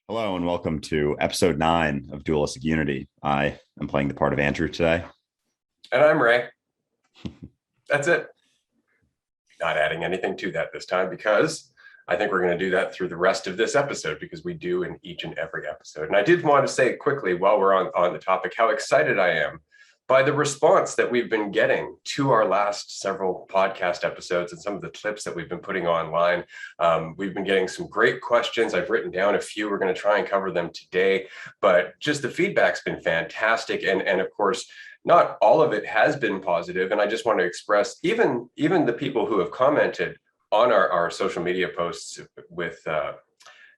Hello and welcome to episode 9 of Dualistic Unity. I am playing the part of Andrew today. And I'm Ray. That's it. Not adding anything to that this time because I think we're going to do that through the rest of this episode because we do in each and every episode. And I did want to say quickly while we're on the topic how excited I am by the response that we've been getting to our last several podcast episodes and some of the clips that we've been putting online. We've been getting some great questions. I've written down a few. We're going to try and cover them today, but just the feedback's been fantastic. And of course, not all of it has been positive. And I just want to express even the people who have commented on our social media posts with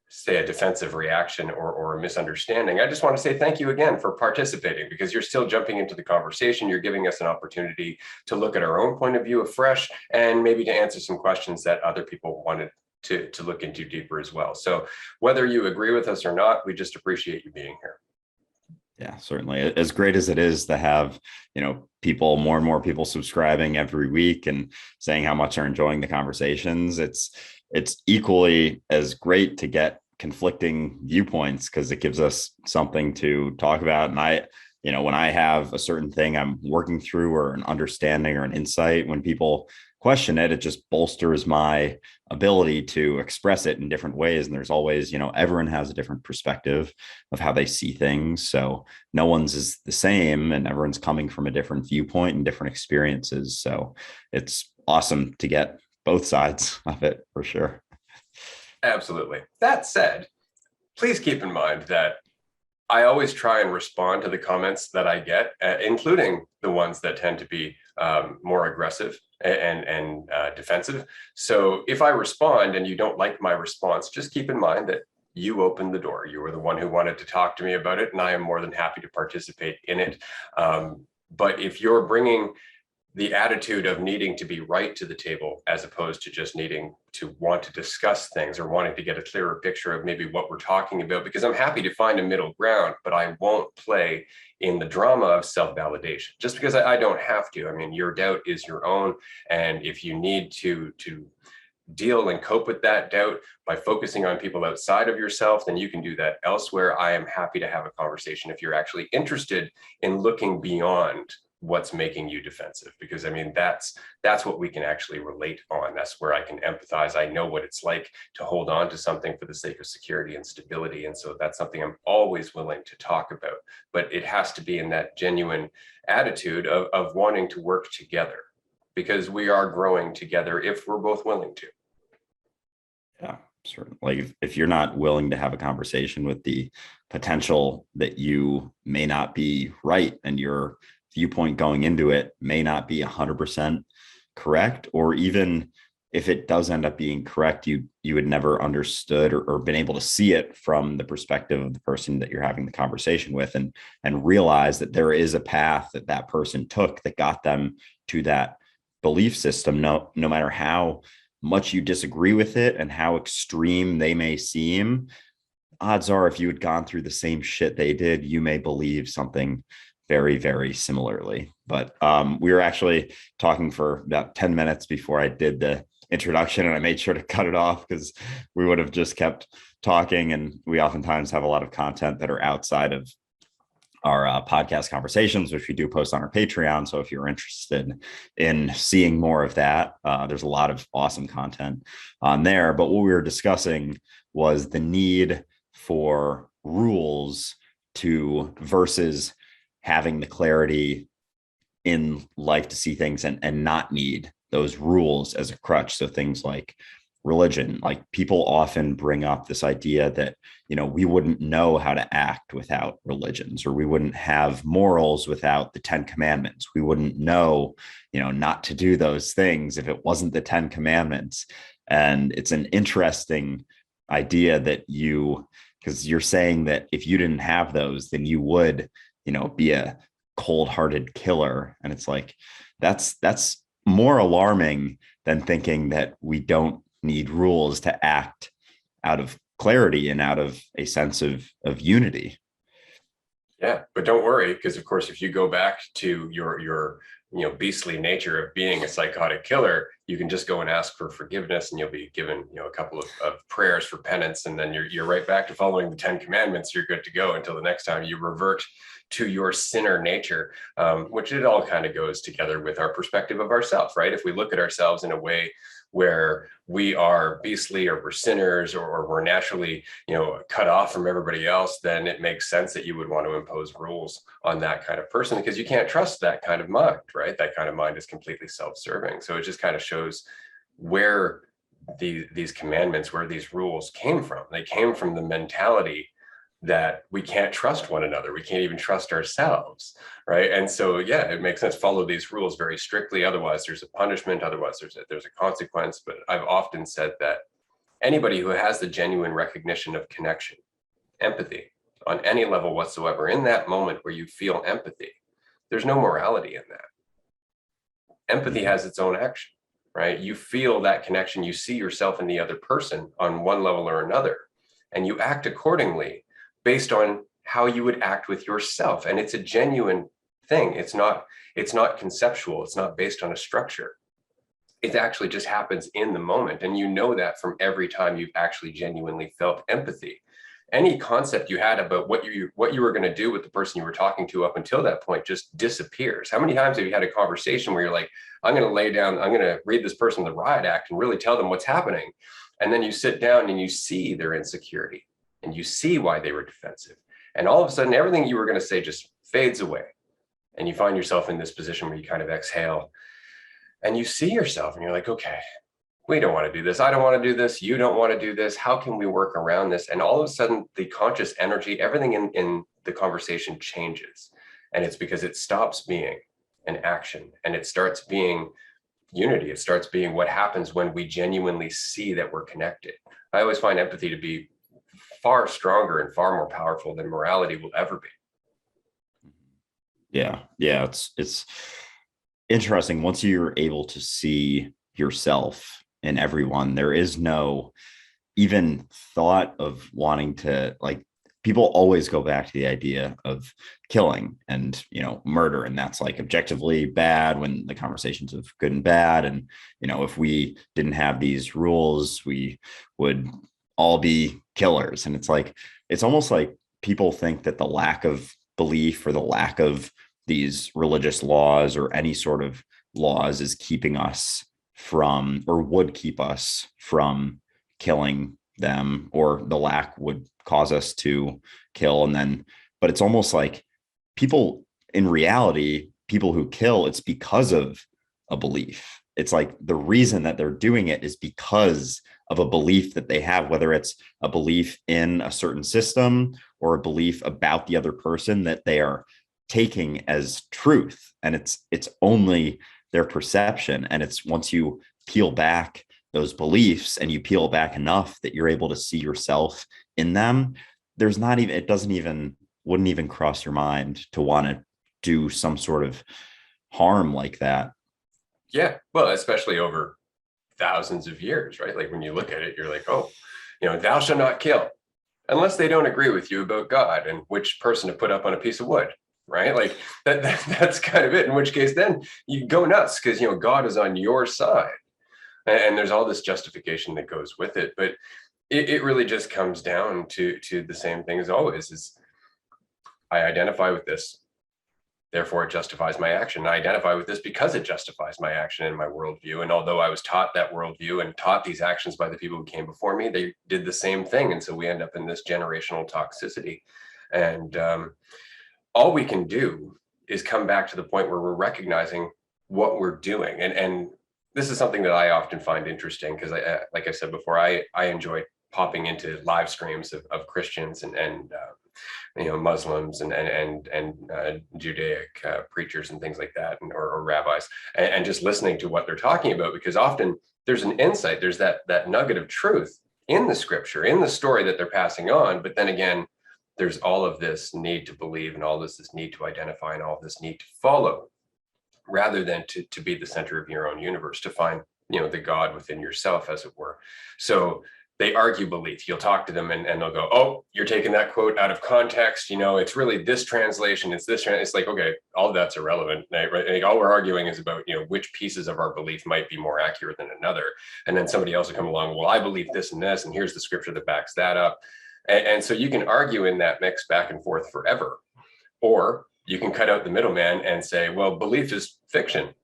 say a defensive reaction or a misunderstanding. I just want to say thank you again for participating because you're still jumping into the conversation. You're giving us an opportunity to look at our own point of view afresh and maybe to answer some questions that other people wanted to look into deeper as well. So whether you agree with us or not, we just appreciate you being here. Yeah, certainly. As great as it is to have, people, more and more people subscribing every week and saying how much they're enjoying the conversations, it's equally as great to get conflicting viewpoints because it gives us something to talk about. And when I have a certain thing I'm working through or an understanding or an insight, when people question it, it just bolsters my ability to express it in different ways. And there's always, everyone has a different perspective of how they see things. So no one's is the same and everyone's coming from a different viewpoint and different experiences. So it's awesome to get both sides of it for sure. Absolutely. That said, please keep in mind that I always try and respond to the comments that I get, including the ones that tend to be more aggressive and defensive. So if I respond and you don't like my response, just keep in mind that you opened the door. You were the one who wanted to talk to me about it, and I am more than happy to participate in it. But if you're bringing the attitude of needing to be right to the table as opposed to just needing to want to discuss things or wanting to get a clearer picture of maybe what we're talking about, because I'm happy to find a middle ground, but I won't play in the drama of self-validation just because I don't have to. I mean, your doubt is your own. And if you need to deal and cope with that doubt by focusing on people outside of yourself, then you can do that elsewhere. I am happy to have a conversation if you're actually interested in looking beyond what's making you defensive, because I mean that's what we can actually relate on. That's where I can empathize. I know what it's like to hold on to something for the sake of security and stability, and so that's something I'm always willing to talk about, but it has to be in that genuine attitude of wanting to work together, because we are growing together if we're both willing to. Yeah, certainly. Like if you're not willing to have a conversation with the potential that you may not be right and your viewpoint going into it may not be 100% correct, or even if it does end up being correct, you had never understood or been able to see it from the perspective of the person that you're having the conversation with, and realize that there is a path that person took that got them to that belief system, no matter how much you disagree with it and how extreme they may seem. Odds are if you had gone through the same shit they did, you may believe something very, very similarly. But we were actually talking for about 10 minutes before I did the introduction, and I made sure to cut it off because we would have just kept talking. And we oftentimes have a lot of content that are outside of our podcast conversations, which we do post on our Patreon. So if you're interested in seeing more of that, there's a lot of awesome content on there. But what we were discussing was the need for rules versus having the clarity in life to see things and not need those rules as a crutch. So things like religion, like people often bring up this idea that, we wouldn't know how to act without religions, or we wouldn't have morals without the 10 commandments. We wouldn't know, not to do those things if it wasn't the 10 commandments. And it's an interesting idea that because you're saying that if you didn't have those, then you would be a cold-hearted killer. And it's like, that's more alarming than thinking that we don't need rules to act out of clarity and out of a sense of unity. Yeah, but don't worry, because of course, if you go back to your beastly nature of being a psychotic killer, you can just go and ask for forgiveness, and you'll be given, a couple of prayers for penance, and then you're right back to following the 10 commandments. You're good to go until the next time you revert to your sinner nature, which it all kind of goes together with our perspective of ourselves, right? If we look at ourselves in a way where we are beastly, or we're sinners, or we're naturally, cut off from everybody else, then it makes sense that you would want to impose rules on that kind of person, because you can't trust that kind of mind, right? That kind of mind is completely self-serving. So it just kind of shows where these commandments, where these rules came from. They came from the mentality that we can't trust one another. We can't even trust ourselves, right? And so, yeah, it makes sense. Follow these rules very strictly. Otherwise, there's a punishment. Otherwise, there's a consequence. But I've often said that anybody who has the genuine recognition of connection, empathy, on any level whatsoever, in that moment where you feel empathy, there's no morality in that. Empathy has its own action, right? You feel that connection. You see yourself in the other person on one level or another, and you act accordingly based on how you would act with yourself. And it's a genuine thing. It's not conceptual. It's not based on a structure. It actually just happens in the moment. And you know that from every time you've actually genuinely felt empathy. Any concept you had about what you were going to do with the person you were talking to up until that point just disappears. How many times have you had a conversation where you're like, I'm going to read this person the riot act and really tell them what's happening. And then you sit down and you see their insecurity, and you see why they were defensive. And all of a sudden, everything you were going to say just fades away. And you find yourself in this position where you kind of exhale, and you see yourself, and you're like, okay, we don't want to do this. I don't want to do this. You don't want to do this. How can we work around this? And all of a sudden, the conscious energy, everything in the conversation changes. And it's because it stops being an action, and it starts being unity. It starts being what happens when we genuinely see that we're connected. I always find empathy to be far stronger and far more powerful than morality will ever be. Yeah. It's interesting. Once you're able to see yourself in everyone, there is no even thought of wanting to, like, people always go back to the idea of killing and, murder. And that's like objectively bad when the conversations of good and bad. And, if we didn't have these rules, we would all be killers. And it's like, it's almost like people think that the lack of belief or the lack of these religious laws or any sort of laws is keeping us from, or would keep us from killing them, or the lack would cause us to kill. And then, but it's almost like people in reality, people who kill, it's because of a belief. It's like the reason that they're doing it is because of a belief that they have, whether it's a belief in a certain system or a belief about the other person that they are taking as truth. And it's only their perception. And it's once you peel back those beliefs and you peel back enough that you're able to see yourself in them, there's not even, it doesn't even, wouldn't even cross your mind to want to do some sort of harm like that. Yeah. Well, especially over thousands of years, right? Like when you look at it, you're like, oh, thou shalt not kill, unless they don't agree with you about God and which person to put up on a piece of wood, right? Like that's kind of it. In which case, then you go nuts because, God is on your side. And there's all this justification that goes with it. But it really just comes down to the same thing as always, is I identify with this, therefore it justifies my action. I identify with this because it justifies my action and my worldview. And although I was taught that worldview and taught these actions by the people who came before me, they did the same thing. And so we end up in this generational toxicity. And all we can do is come back to the point where we're recognizing what we're doing. And this is something that I often find interesting because, like I said before, I enjoy popping into live streams of Christians and Muslims and Judaic preachers and things like that, or rabbis, and just listening to what they're talking about, because often there's an insight, there's that nugget of truth in the scripture, in the story that they're passing on. But then again, there's all of this need to believe, and all this need to identify, and all this need to follow, rather than to be the center of your own universe, to find the God within yourself, as it were. So they argue belief. You'll talk to them and they'll go, oh, you're taking that quote out of context. It's really this translation. It's this. It's like, okay, all that's irrelevant. Right? Like, all we're arguing is about, which pieces of our belief might be more accurate than another. And then somebody else will come along. Well, I believe this and this, and here's the scripture that backs that up. And so you can argue in that mix back and forth forever. Or you can cut out the middleman and say, well, belief is fiction.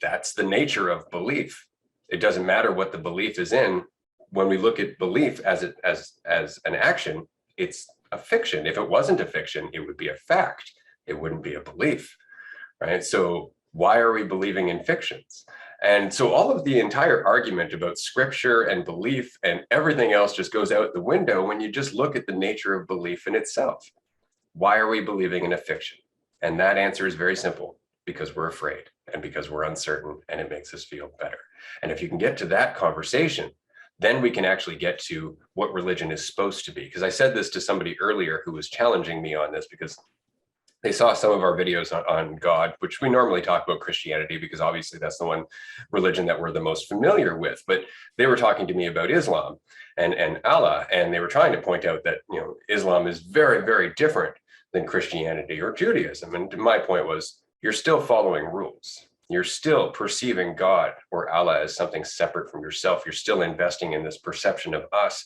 That's the nature of belief. It doesn't matter what the belief is in. When we look at belief as an action, it's a fiction. If it wasn't a fiction, it would be a fact. It wouldn't be a belief, right? So why are we believing in fictions? And so all of the entire argument about scripture and belief and everything else just goes out the window when you just look at the nature of belief in itself. Why are we believing in a fiction? And that answer is very simple: because we're afraid and because we're uncertain, and it makes us feel better. And if you can get to that conversation, then we can actually get to what religion is supposed to be. Because I said this to somebody earlier who was challenging me on this, because they saw some of our videos on God, which we normally talk about Christianity, because obviously that's the one religion that we're the most familiar with. But they were talking to me about Islam and Allah, and they were trying to point out that, Islam is very, very different than Christianity or Judaism. And my point was, you're still following rules. You're still perceiving God or Allah as something separate from yourself. You're still investing in this perception of us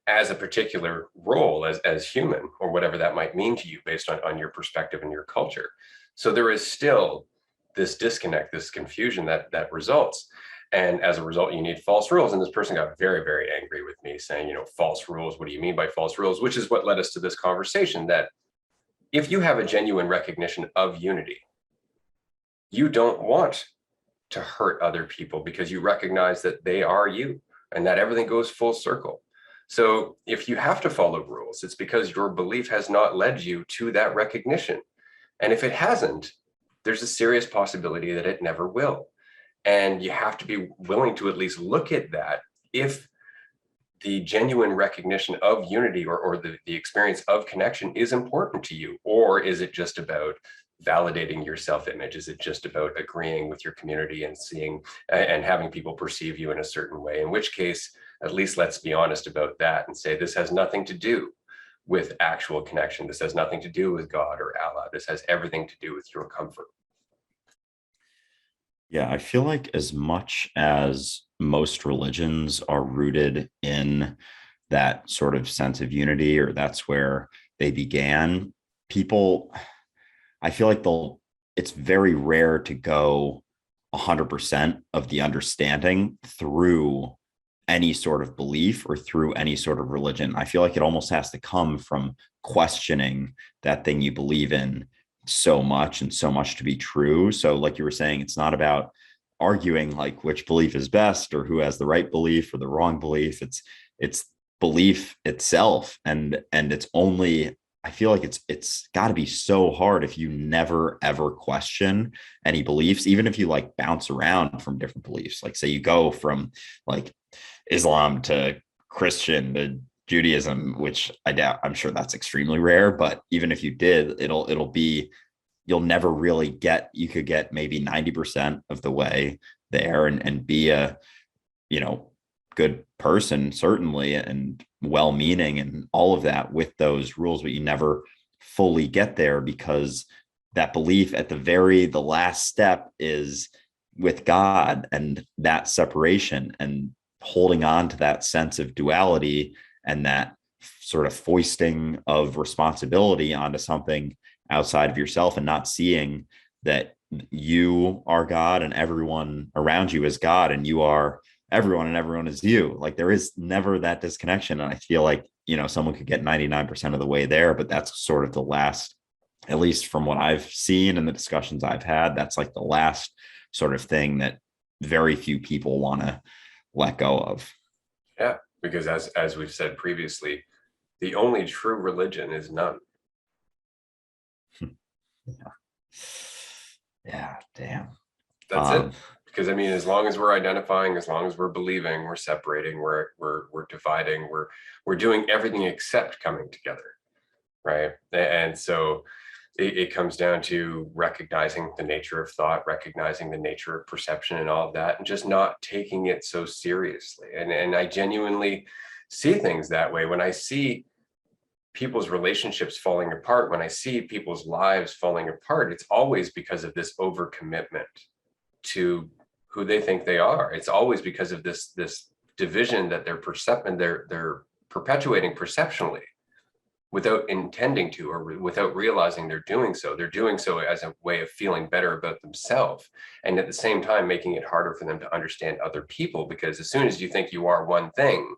as a particular role as human, or whatever that might mean to you based on your perspective and your culture. So there is still this disconnect, this confusion that results. And as a result, you need false rules. And this person got very, very angry with me, saying, false rules, what do you mean by false rules? Which is what led us to this conversation, that if you have a genuine recognition of unity, you don't want to hurt other people, because you recognize that they are you and that everything goes full circle. So if you have to follow rules, it's because your belief has not led you to that recognition. And if it hasn't, there's a serious possibility that it never will. And you have to be willing to at least look at that. If the genuine recognition of unity or the experience of connection is important to you, or is it just about validating your self-image? Is it just about agreeing with your community and seeing and having people perceive you in a certain way? In which case, at least let's be honest about that and say, this has nothing to do with actual connection. This has nothing to do with God or Allah. This has everything to do with your comfort. Yeah, I feel like as much as most religions are rooted in that sort of sense of unity, or that's where they began, people, I feel like it's very rare to go 100% of the understanding through any sort of belief or through any sort of religion. I feel like it almost has to come from questioning that thing you believe in so much, and so much to be true. So like you were saying, it's not about arguing like which belief is best or who has the right belief or the wrong belief. It's belief itself. And it's only, I feel like it's got to be so hard if you never ever question any beliefs, even if you like bounce around from different beliefs. Like say you go from like Islam to Christian to Judaism, which I doubt, I'm sure that's extremely rare, but even if you did, it'll be, you'll never really get, you could get maybe 90% of the way there and be a, good person, certainly, and well-meaning and all of that with those rules, but you never fully get there, because that belief at the last step is with God, and that separation and holding on to that sense of duality and that sort of foisting of responsibility onto something outside of yourself, and not seeing that you are God and everyone around you is God, and you are everyone and everyone is you. Like there is never that disconnection. And I feel like, someone could get 99% of the way there, but that's sort of the last, at least from what I've seen and the discussions I've had, that's like the last sort of thing that very few people want to let go of. Yeah, because as we've said previously, the only true religion is none. Yeah, damn. That's it. Because as long as we're identifying, as long as we're believing, we're separating, we're dividing, we're doing everything except coming together, right? And so it comes down to recognizing the nature of thought, recognizing the nature of perception and all of that, and just not taking it so seriously. And I genuinely see things that way. When I see people's relationships falling apart, when I see people's lives falling apart, it's always because of this overcommitment to who they think they are. It's always because of this division that they're perpetuating perceptually, without intending to, or without realizing they're doing so. They're doing so as a way of feeling better about themselves, and at the same time making it harder for them to understand other people, because as soon as you think you are one thing,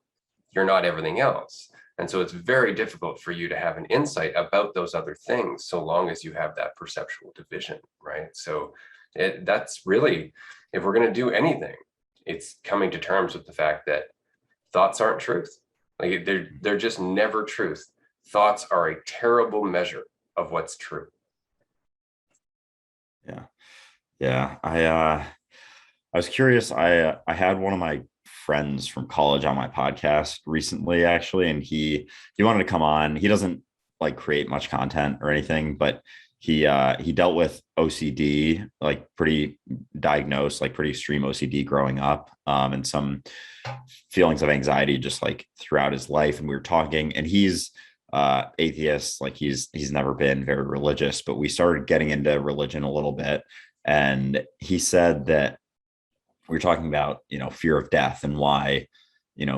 you're not everything else. And so it's very difficult for you to have an insight about those other things so long as you have that perceptual division, right? So that's really, if we're going to do anything, it's coming to terms with the fact that thoughts aren't truth. Like they're just never truth. Thoughts are a terrible measure of what's true. Yeah. I was curious. I had one of my friends from college on my podcast recently, actually, and he wanted to come on. He doesn't like create much content or anything, but he dealt with OCD, like pretty diagnosed, like pretty extreme OCD growing up, and some feelings of anxiety just like throughout his life. And we were talking, and he's atheist, like he's never been very religious, but we started getting into religion a little bit. And he said that we were talking about, fear of death and why,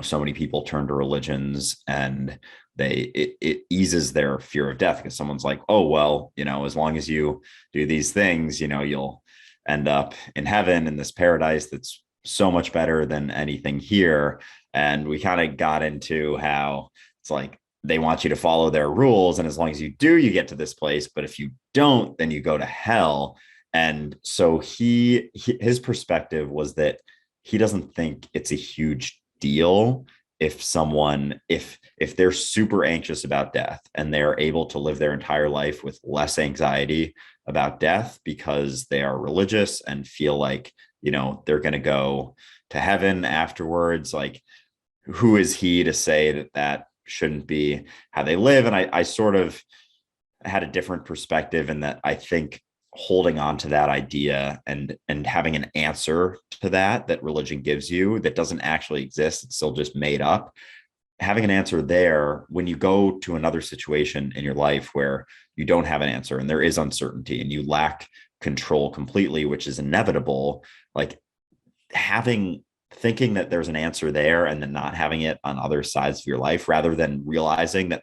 so many people turn to religions, and it eases their fear of death, because someone's like, oh, well, as long as you do these things, you'll end up in heaven, in this paradise that's so much better than anything here. And we kind of got into how it's like, they want you to follow their rules, and as long as you do, you get to this place, but if you don't, then you go to hell. And so his perspective was that he doesn't think it's a huge deal if someone, if they're super anxious about death and they're able to live their entire life with less anxiety about death because they are religious and feel like, they're going to go to heaven afterwards. Like, who is he to say that shouldn't be how they live? And I sort of had a different perspective, in that I think holding on to that idea and having an answer to that religion gives you, that doesn't actually exist, it's still just made up. Having an answer there, when you go to another situation in your life where you don't have an answer and there is uncertainty and you lack control completely, which is inevitable, like thinking that there's an answer there and then not having it on other sides of your life, rather than realizing that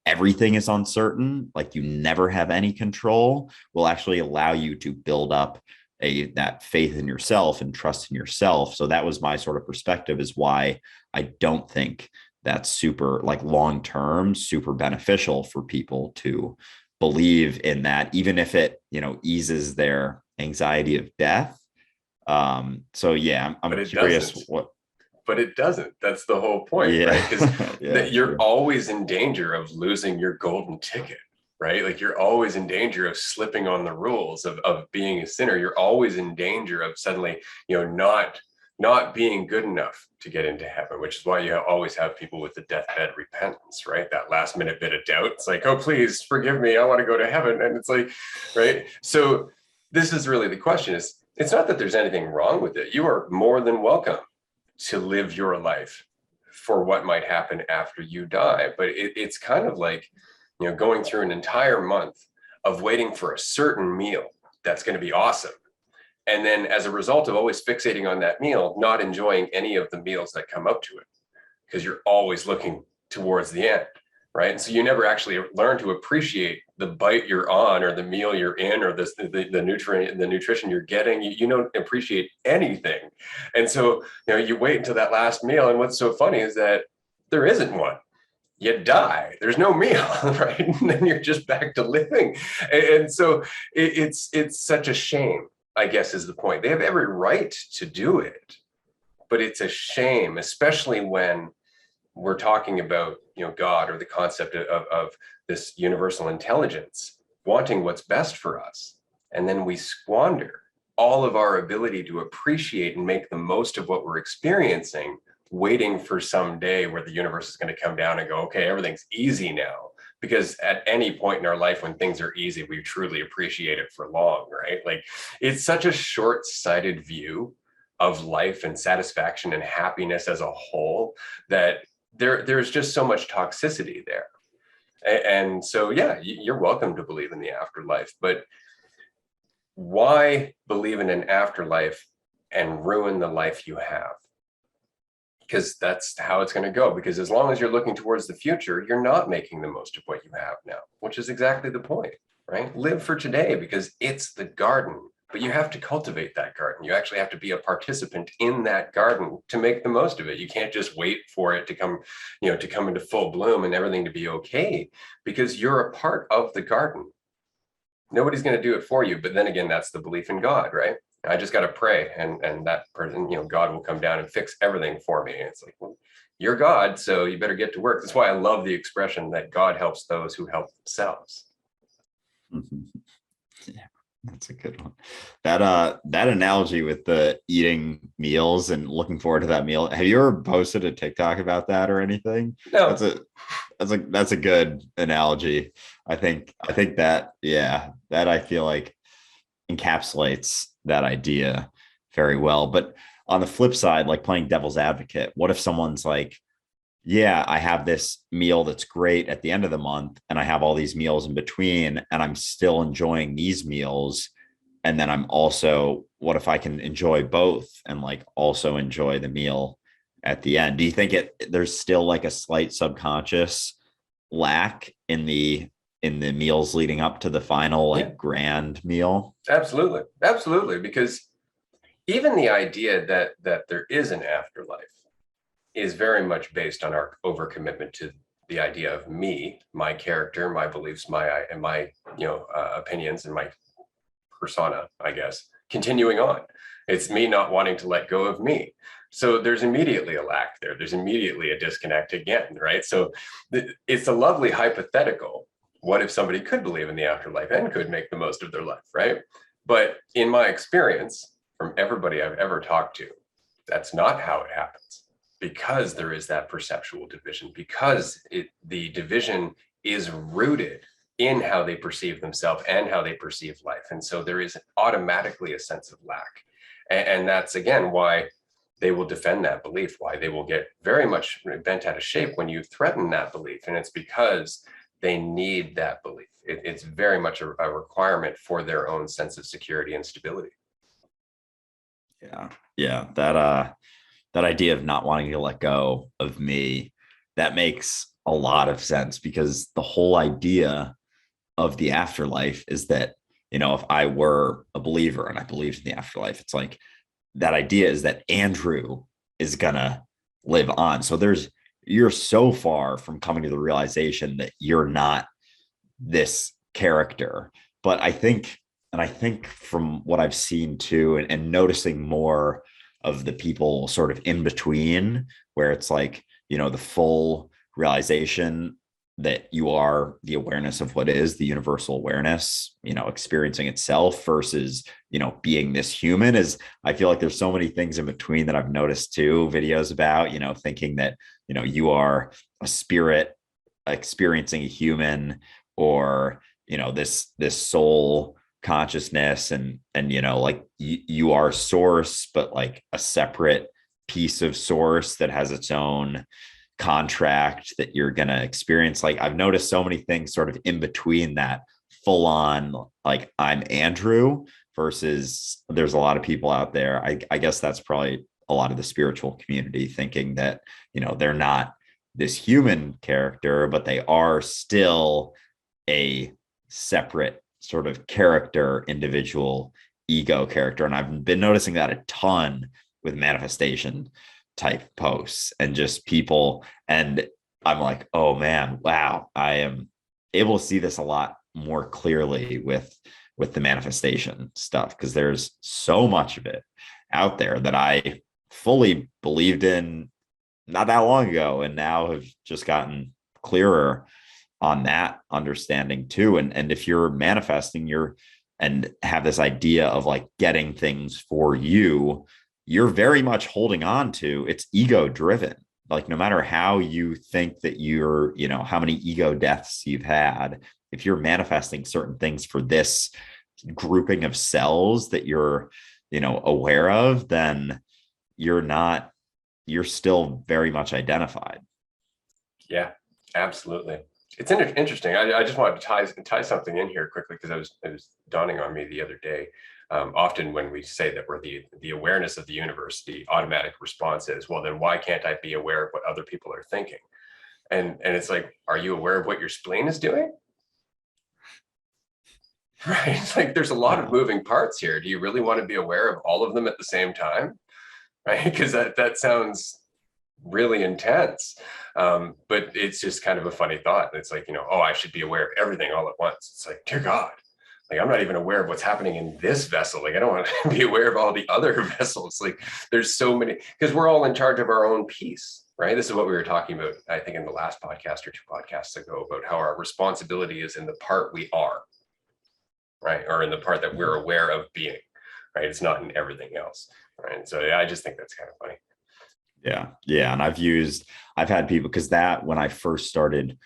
everything is uncertain, like you never have any control, will actually allow you to build up that faith in yourself and trust in yourself. So that was my sort of perspective, is why I don't think that's super, like, long-term, super beneficial for people to believe in that, even if it, eases their anxiety of death. So yeah, I'm curious what. But it doesn't. That's the whole point, right? Because you're always in danger of losing your golden ticket, right? Like, you're always in danger of slipping on the rules of being a sinner. You're always in danger of suddenly, not being good enough to get into heaven, which is why you always have people with the deathbed repentance, right? That last minute bit of doubt. It's like, oh, please forgive me, I want to go to heaven. And it's like, right? So this is really the question. It's not that there's anything wrong with it. You are more than welcome to live your life for what might happen after you die. But it's kind of like, going through an entire month of waiting for a certain meal that's going to be awesome. And then as a result of always fixating on that meal, not enjoying any of the meals that come up to it, because you're always looking towards the end, right? And so you never actually learn to appreciate the bite you're on, or the meal you're in, or the nutrition you're getting. You don't appreciate anything. And so, you wait until that last meal. And what's so funny is that there isn't one. You die. There's no meal, right? And then you're just back to living. And so it's such a shame, I guess, is the point. They have every right to do it, but it's a shame, especially when we're talking about, God, or the concept of this universal intelligence wanting what's best for us. And then we squander all of our ability to appreciate and make the most of what we're experiencing, waiting for some day where the universe is going to come down and go, okay, everything's easy now, because at any point in our life when things are easy, we truly appreciate it for long, right? Like, it's such a short-sighted view of life and satisfaction and happiness as a whole that there's just so much toxicity there. And so, yeah, you're welcome to believe in the afterlife, but why believe in an afterlife and ruin the life you have? Because that's how it's going to go. Because as long as you're looking towards the future, you're not making the most of what you have now, which is exactly the point, right? Live for today because it's the garden, but you have to cultivate that garden. You actually have to be a participant in that garden to make the most of it. You can't just wait for it to come, to come into full bloom and everything to be okay, because you're a part of the garden. Nobody's going to do it for you. But then again, that's the belief in God, right? I just got to pray, and that person, God will come down and fix everything for me. And it's like, well, you're God, so you better get to work. That's why I love the expression that God helps those who help themselves. Yeah, that's a good one. That analogy with the eating meals and looking forward to that meal. Have you ever posted a TikTok about that or anything? No. That's a good analogy. I think that, yeah, that I feel like encapsulates that idea very well. But on the flip side, like playing devil's advocate, what if someone's like, yeah, I have this meal that's great at the end of the month, and I have all these meals in between, and I'm still enjoying these meals. And then I'm also, what if I can enjoy both and like also enjoy the meal at the end? Do you think there's still like a slight subconscious lack in the meals leading up to the final like grand meal? Absolutely, because even the idea that there is an afterlife is very much based on our overcommitment to the idea of me, my character, my beliefs, my opinions, and my persona, I guess, continuing on. It's me not wanting to let go of me. So there's immediately a lack there. There's immediately a disconnect again, right? So it's a lovely hypothetical. What if somebody could believe in the afterlife and could make the most of their life, right? But in my experience, from everybody I've ever talked to, that's not how it happens, because there is that perceptual division, because the division is rooted in how they perceive themselves and how they perceive life. And so there is automatically a sense of lack. And that's, again, why they will defend that belief, why they will get very much bent out of shape when you threaten that belief. And it's because they need that belief. It's very much a requirement for their own sense of security and stability. Yeah. That idea of not wanting to let go of me, that makes a lot of sense, because the whole idea of the afterlife is that, if I were a believer and I believed in the afterlife, it's like that idea is that Andrew is gonna live on. So you're so far from coming to the realization that you're not this character. But I think from what I've seen too, and noticing more of the people sort of in between, where it's like, the full realization that you are the awareness of what is the universal awareness, experiencing itself versus, being this human, is, I feel like there's so many things in between that I've noticed too, videos about, thinking that, you are a spirit experiencing a human, or, this soul consciousness, and like you are source, but like a separate piece of source that has its own contract that you're going to experience. Like, I've noticed so many things sort of in between that full on, like, I'm Andrew, versus there's a lot of people out there. I guess that's probably a lot of the spiritual community thinking that, they're not this human character, but they are still a separate sort of character, individual ego character. And I've been noticing that a ton with manifestation type posts and just people. And I'm like, oh man, wow, I am able to see this a lot more clearly with the manifestation stuff, because there's so much of it out there that I fully believed in not that long ago, and now have just gotten clearer on that understanding too. And if you're manifesting and have this idea of like getting things for you, you're very much holding on to, it's ego driven. like no matter how you think that you're, how many ego deaths you've had, if you're manifesting certain things for this grouping of cells that you're, aware of, then you're not, you're still very much identified. Yeah, absolutely. It's interesting. I just wanted to tie something in here quickly because it was dawning on me the other day. Often when we say that we're the awareness of the universe, the automatic response is, well, then why can't I be aware of what other people are thinking? And it's like, are you aware of what your spleen is doing? Right. It's like there's a lot of moving parts here. Do you really want to be aware of all of them at the same time? Right? Because that sounds really intense. But it's just kind of a funny thought. It's like, oh, I should be aware of everything all at once. It's like, dear God, like I'm not even aware of what's happening in this vessel. Like I don't want to be aware of all the other vessels. Like there's so many, because we're all in charge of our own piece, right? This is what we were talking about, I think, in the last podcast or 2 podcasts ago, about how our responsibility is in the part we are, right? Or in the part that we're aware of being, right? It's not in everything else, right? So yeah, I just think that's kind of funny. Yeah. Yeah. And I've had people, because that, when I first started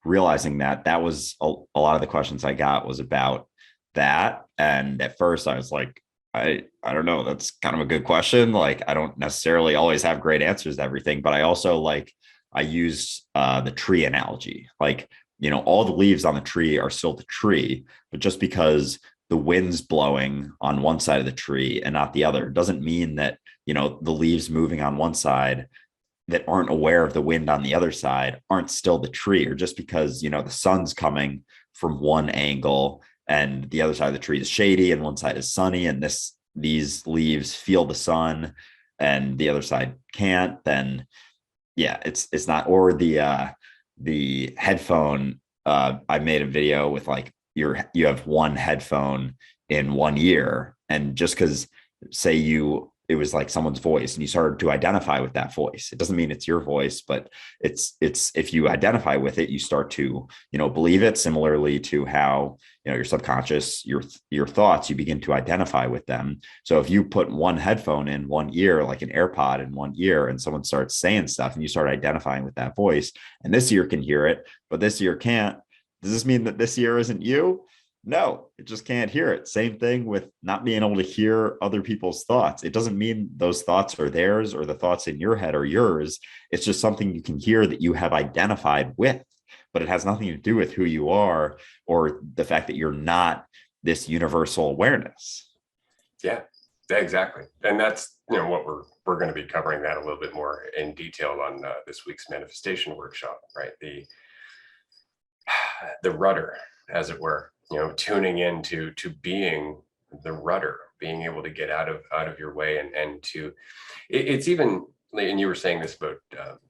realizing that was a lot of the questions I got was about that. And at first I was like, I don't know, that's kind of a good question. Like, I don't necessarily always have great answers to everything, but I also I used the tree analogy. Like, all the leaves on the tree are still the tree, but just because the wind's blowing on one side of the tree and not the other doesn't mean that, the leaves moving on one side that aren't aware of the wind on the other side aren't still the tree. Or just because, the sun's coming from one angle and the other side of the tree is shady and one side is sunny, and these leaves feel the sun and the other side can't, then yeah, it's not. Or the headphone, I made a video with like you have one headphone in one ear, and just because, say it was like someone's voice and you started to identify with that voice, it doesn't mean it's your voice, but it's if you identify with it, you start to, believe it. Similarly to how, your subconscious, your thoughts, you begin to identify with them. So if you put one headphone in one ear, like an AirPod in one ear, and someone starts saying stuff and you start identifying with that voice, and this ear can hear it, but this ear can't, does this mean that this ear isn't you? No, it just can't hear it. Same thing with not being able to hear other people's thoughts. It doesn't mean those thoughts are theirs or the thoughts in your head are yours. It's just something you can hear that you have identified with, but it has nothing to do with who you are or the fact that you're not this universal awareness. Yeah, exactly. And that's, what we're going to be covering that a little bit more in detail on this week's manifestation workshop, right? The rudder, as it were, tuning into being the rudder, being able to get out of your way and to it's even, and you were saying this about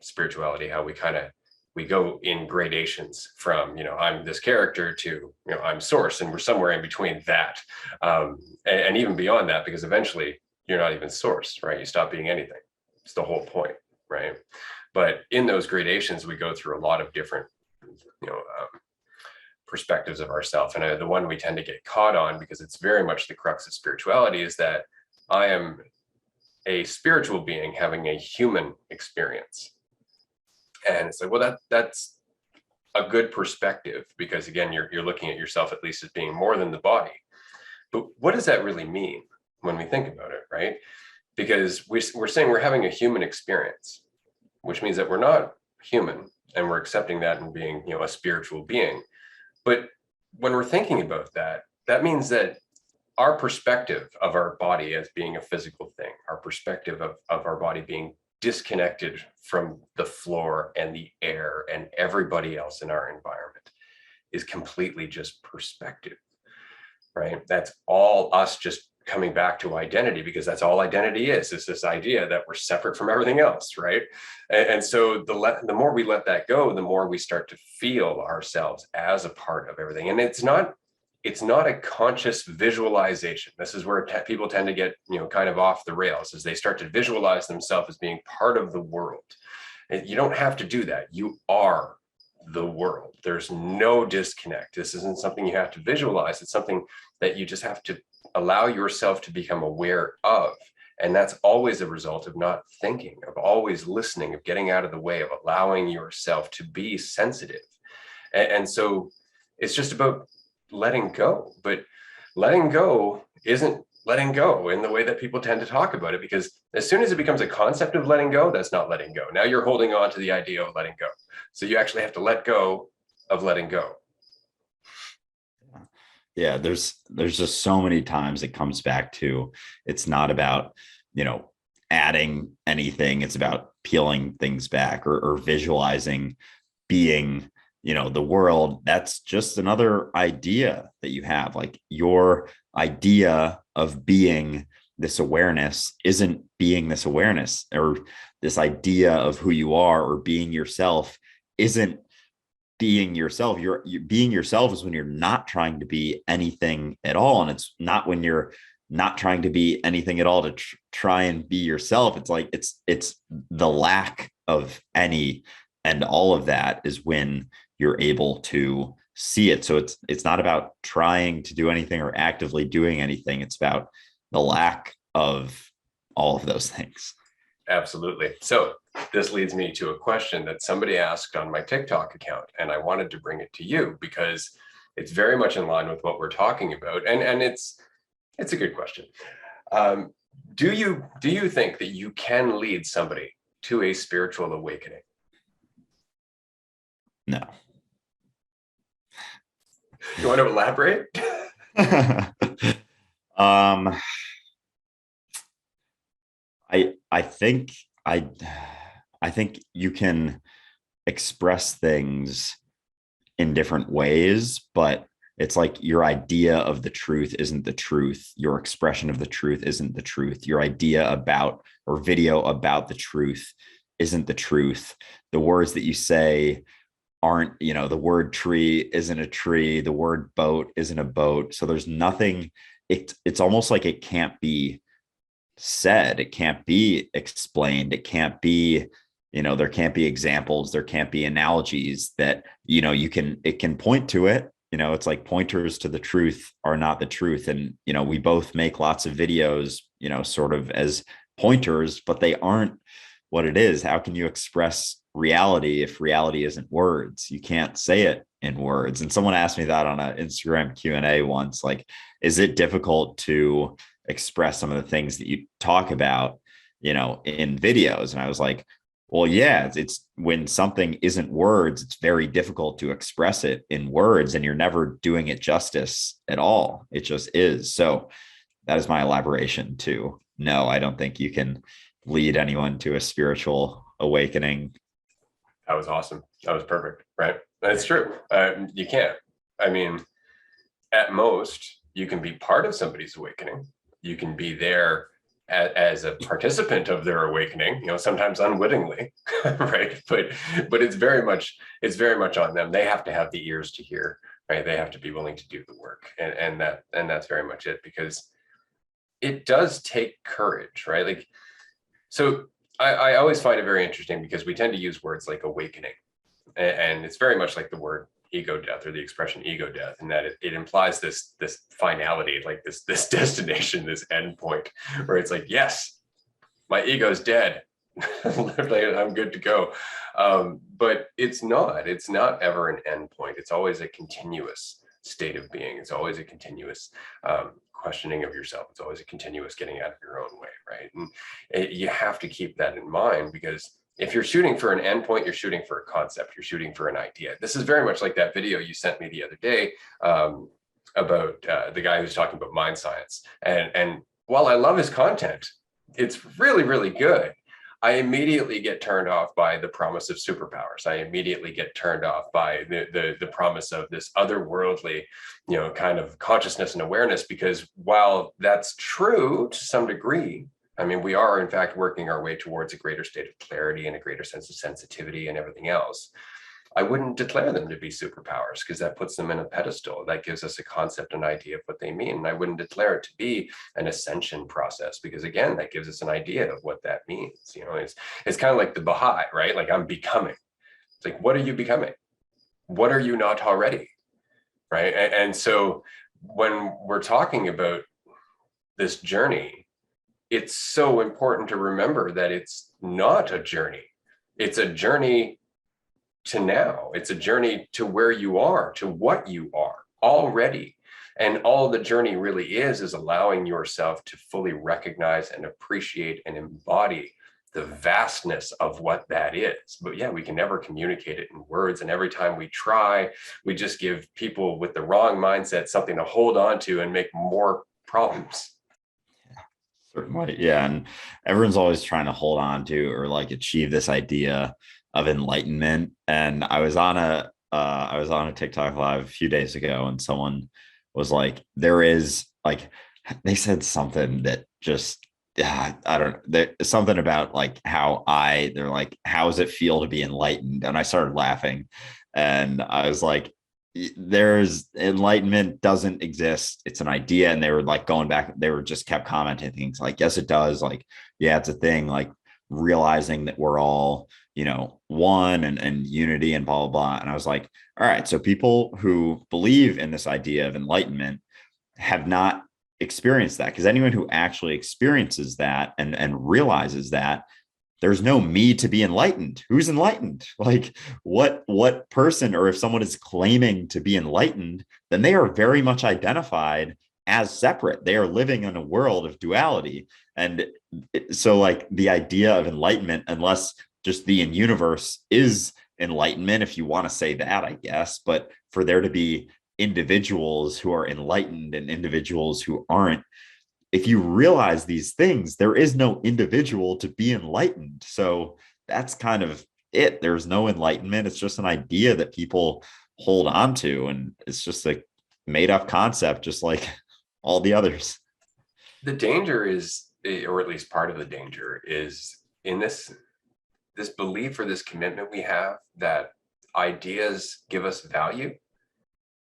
spirituality, how we go in gradations from, I'm this character to, I'm source, and we're somewhere in between that, and even beyond that, because eventually you're not even source, right? You stop being anything. It's the whole point, right? But in those gradations, we go through a lot of different, perspectives of ourselves. And the one we tend to get caught on, because it's very much the crux of spirituality, is that I am a spiritual being having a human experience. And it's like, well, that's a good perspective, because again, you're looking at yourself at least as being more than the body. But what does that really mean when we think about it, right? Because we're saying we're having a human experience, which means that we're not human, and we're accepting that and being, a spiritual being. But when we're thinking about that, that means that our perspective of our body as being a physical thing, our perspective of our body being disconnected from the floor and the air and everybody else in our environment, is completely just perspective, right? That's all us just coming back to identity, because that's all identity is this idea that we're separate from everything else, right? And so the more we let that go, the more we start to feel ourselves as a part of everything. And it's not a conscious visualization. This is where people tend to get, kind of off the rails, as they start to visualize themselves as being part of the world. And you don't have to do that. You are the world. There's no disconnect. This isn't something you have to visualize. It's something that you just have to allow yourself to become aware of And that's always a result of not thinking, of always listening, of getting out of the way, of allowing yourself to be sensitive. And so it's just about letting go. But letting go isn't letting go in the way that people tend to talk about it, because as soon as it becomes a concept of letting go, that's not letting go. Now you're holding on to the idea of letting go. So you actually have to let go of letting go. Yeah, there's just so many times it comes back to, it's not about, adding anything. It's about peeling things back, or visualizing being, the world. That's just another idea that you have. Like, your idea of being this awareness isn't being this awareness, or this idea of who you are, or being yourself isn't being yourself. You're being yourself is when you're not trying to be anything at all. And it's not when you're not trying to be anything at all to try and be yourself. It's like, it's the lack of any and all of that is when you're able to see it. So it's not about trying to do anything or actively doing anything. It's about the lack of all of those things. Absolutely. So this leads me to a question that somebody asked on my TikTok account, and I wanted to bring it to you because it's very much in line with what we're talking about, and it's a good question. Do you think that you can lead somebody to a spiritual awakening? No. You want to elaborate? I think I think you can express things in different ways, but it's like, your idea of the truth isn't the truth. Your expression of the truth isn't the truth. Your idea about, or video about the truth isn't the truth. The words that you say aren't, the word tree isn't a tree. The word boat isn't a boat. So there's nothing, it's almost like it can't be said. It can't be explained. It can't be, there can't be examples. There can't be analogies that, it can point to it. It's like, pointers to the truth are not the truth. And, we both make lots of videos, sort of as pointers, but they aren't what it is. How can you express reality if reality isn't words? You can't say it in words. And someone asked me that on an Instagram Q&A once, like, is it difficult to express some of the things that you talk about, in videos? And I was like, well, yeah, it's when something isn't words, it's very difficult to express it in words, and you're never doing it justice at all. It just is. So that is my elaboration to, no, I don't think you can lead anyone to a spiritual awakening. That was awesome. That was perfect. Right. That's true. You can't. I mean, at most, you can be part of somebody's awakening. You can be there as a participant of their awakening, sometimes unwittingly, right? But it's very much on them. They have to have the ears to hear, right? They have to be willing to do the work, and that's very much it, because it does take courage, right? Like, so I always find it very interesting, because we tend to use words like awakening, and it's very much like the word ego death, or the expression ego death, and that it implies this finality, like this destination, this end point, where it's like, yes, my ego's dead. I'm good to go. But it's not ever an end point. It's always a continuous state of being. It's always a continuous questioning of yourself. It's always a continuous getting out of your own way, right? And you have to keep that in mind, because if you're shooting for an endpoint, you're shooting for a concept, you're shooting for an idea. This is very much like that video you sent me the other day about the guy who's talking about mind science. And while I love his content, it's really, really good, I immediately get turned off by the promise of superpowers. I immediately get turned off by the promise of this otherworldly, kind of consciousness and awareness, because while that's true to some degree, I mean, we are, in fact, working our way towards a greater state of clarity and a greater sense of sensitivity and everything else. I wouldn't declare them to be superpowers, because that puts them in a pedestal. That gives us a concept, an idea of what they mean. And I wouldn't declare it to be an ascension process, because, again, that gives us an idea of what that means. It's kind of like the Baha'i, right? Like, I'm becoming. It's like, what are you becoming? What are you not already? Right. And so when we're talking about this journey, it's so important to remember that it's not a journey. It's a journey to now. It's a journey to where you are, to what you are already. And all the journey really is allowing yourself to fully recognize and appreciate and embody the vastness of what that is. But yeah, we can never communicate it in words. And every time we try, we just give people with the wrong mindset something to hold on to and make more problems. Certainly. Yeah. And everyone's always trying to hold on to or like achieve this idea of enlightenment. And I was on a TikTok live a few days ago, and someone was like, there is like, they said something that just, I don't know, there's something about like they're like, how does it feel to be enlightened? And I started laughing, and I was like, there's enlightenment doesn't exist. It's an idea. And they were like going back, they were just kept commenting things like, yes, it does. Like, yeah, it's a thing, like realizing that we're all, one and unity and blah, blah, blah. And I was like, all right, so people who believe in this idea of enlightenment have not experienced that, because anyone who actually experiences that and realizes that, there's no me to be enlightened. Who's enlightened? Like what person, or if someone is claiming to be enlightened, then they are very much identified as separate. They are living in a world of duality. And so like the idea of enlightenment, unless just the universe is enlightenment, if you want to say that, I guess, but for there to be individuals who are enlightened and individuals who aren't, if you realize these things, there is no individual to be enlightened. So that's kind of it. There's no enlightenment. It's just an idea that people hold on to. And it's just a made up concept, just like all the others. The danger is, or at least part of the danger is in this belief or this commitment we have that ideas give us value,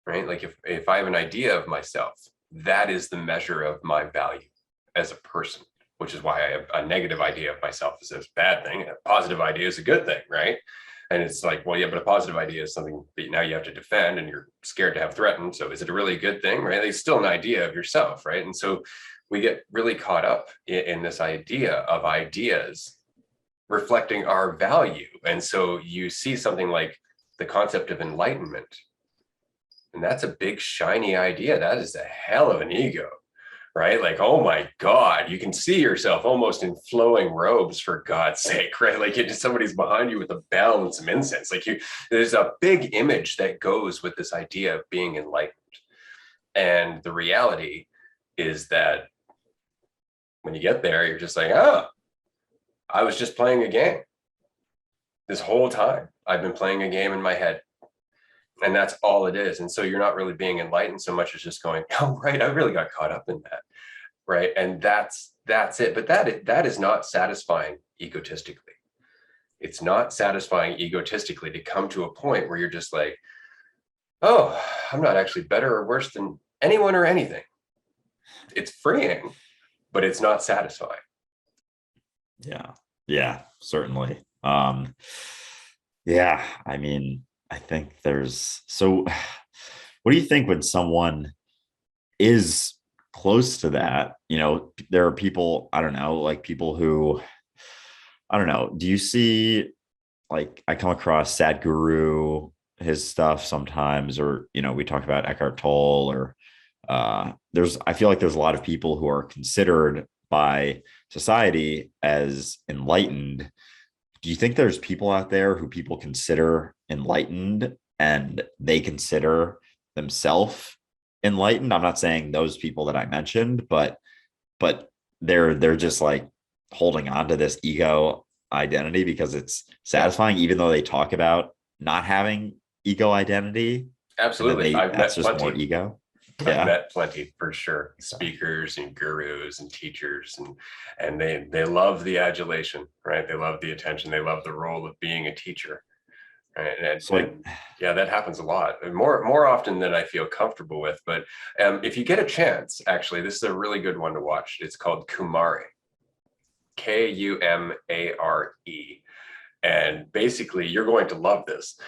right? Like if I have an idea of myself, that is the measure of my value as a person, which is why I have a negative idea of myself as a bad thing. A positive idea is a good thing, right? And it's like, well, yeah, but a positive idea is something that now you have to defend and you're scared to have threatened. So is it a really good thing, right? It's still an idea of yourself, right? And so we get really caught up in this idea of ideas reflecting our value. And so you see something like the concept of enlightenment, and that's a big, shiny idea. That is a hell of an ego, right? Like, oh my God, you can see yourself almost in flowing robes, for God's sake, right? Like somebody's behind you with a bell and some incense. Like there's a big image that goes with this idea of being enlightened. And the reality is that when you get there, you're just like, oh, I was just playing a game. This whole time I've been playing a game in my head. And that's all it is. And so you're not really being enlightened so much as just going, oh, right, I really got caught up in that. Right. And that's it. But that is not satisfying egotistically. It's not satisfying egotistically to come to a point where you're just like, oh, I'm not actually better or worse than anyone or anything. It's freeing, but it's not satisfying. Yeah, certainly. Yeah, I mean, I think so what do you think when someone is close to that? There are people, I don't know, like people who, I don't know, do you see, like, I come across Sadhguru, his stuff sometimes, or, we talk about Eckhart Tolle, or I feel like there's a lot of people who are considered by society as enlightened. Do you think there's people out there who people consider enlightened and they consider themselves enlightened? I'm not saying those people that I mentioned, but they're just like holding on to this ego identity because it's satisfying, even though they talk about not having ego identity. Absolutely. That's just more ego. I've met plenty, for sure, speakers and gurus and teachers, and they love the adulation, right? They love the attention. They love the role of being a teacher, right? And yeah, that happens a lot, more often than I feel comfortable with. But if you get a chance, actually, this is a really good one to watch. It's called Kumare, Kumare, and basically, you're going to love this.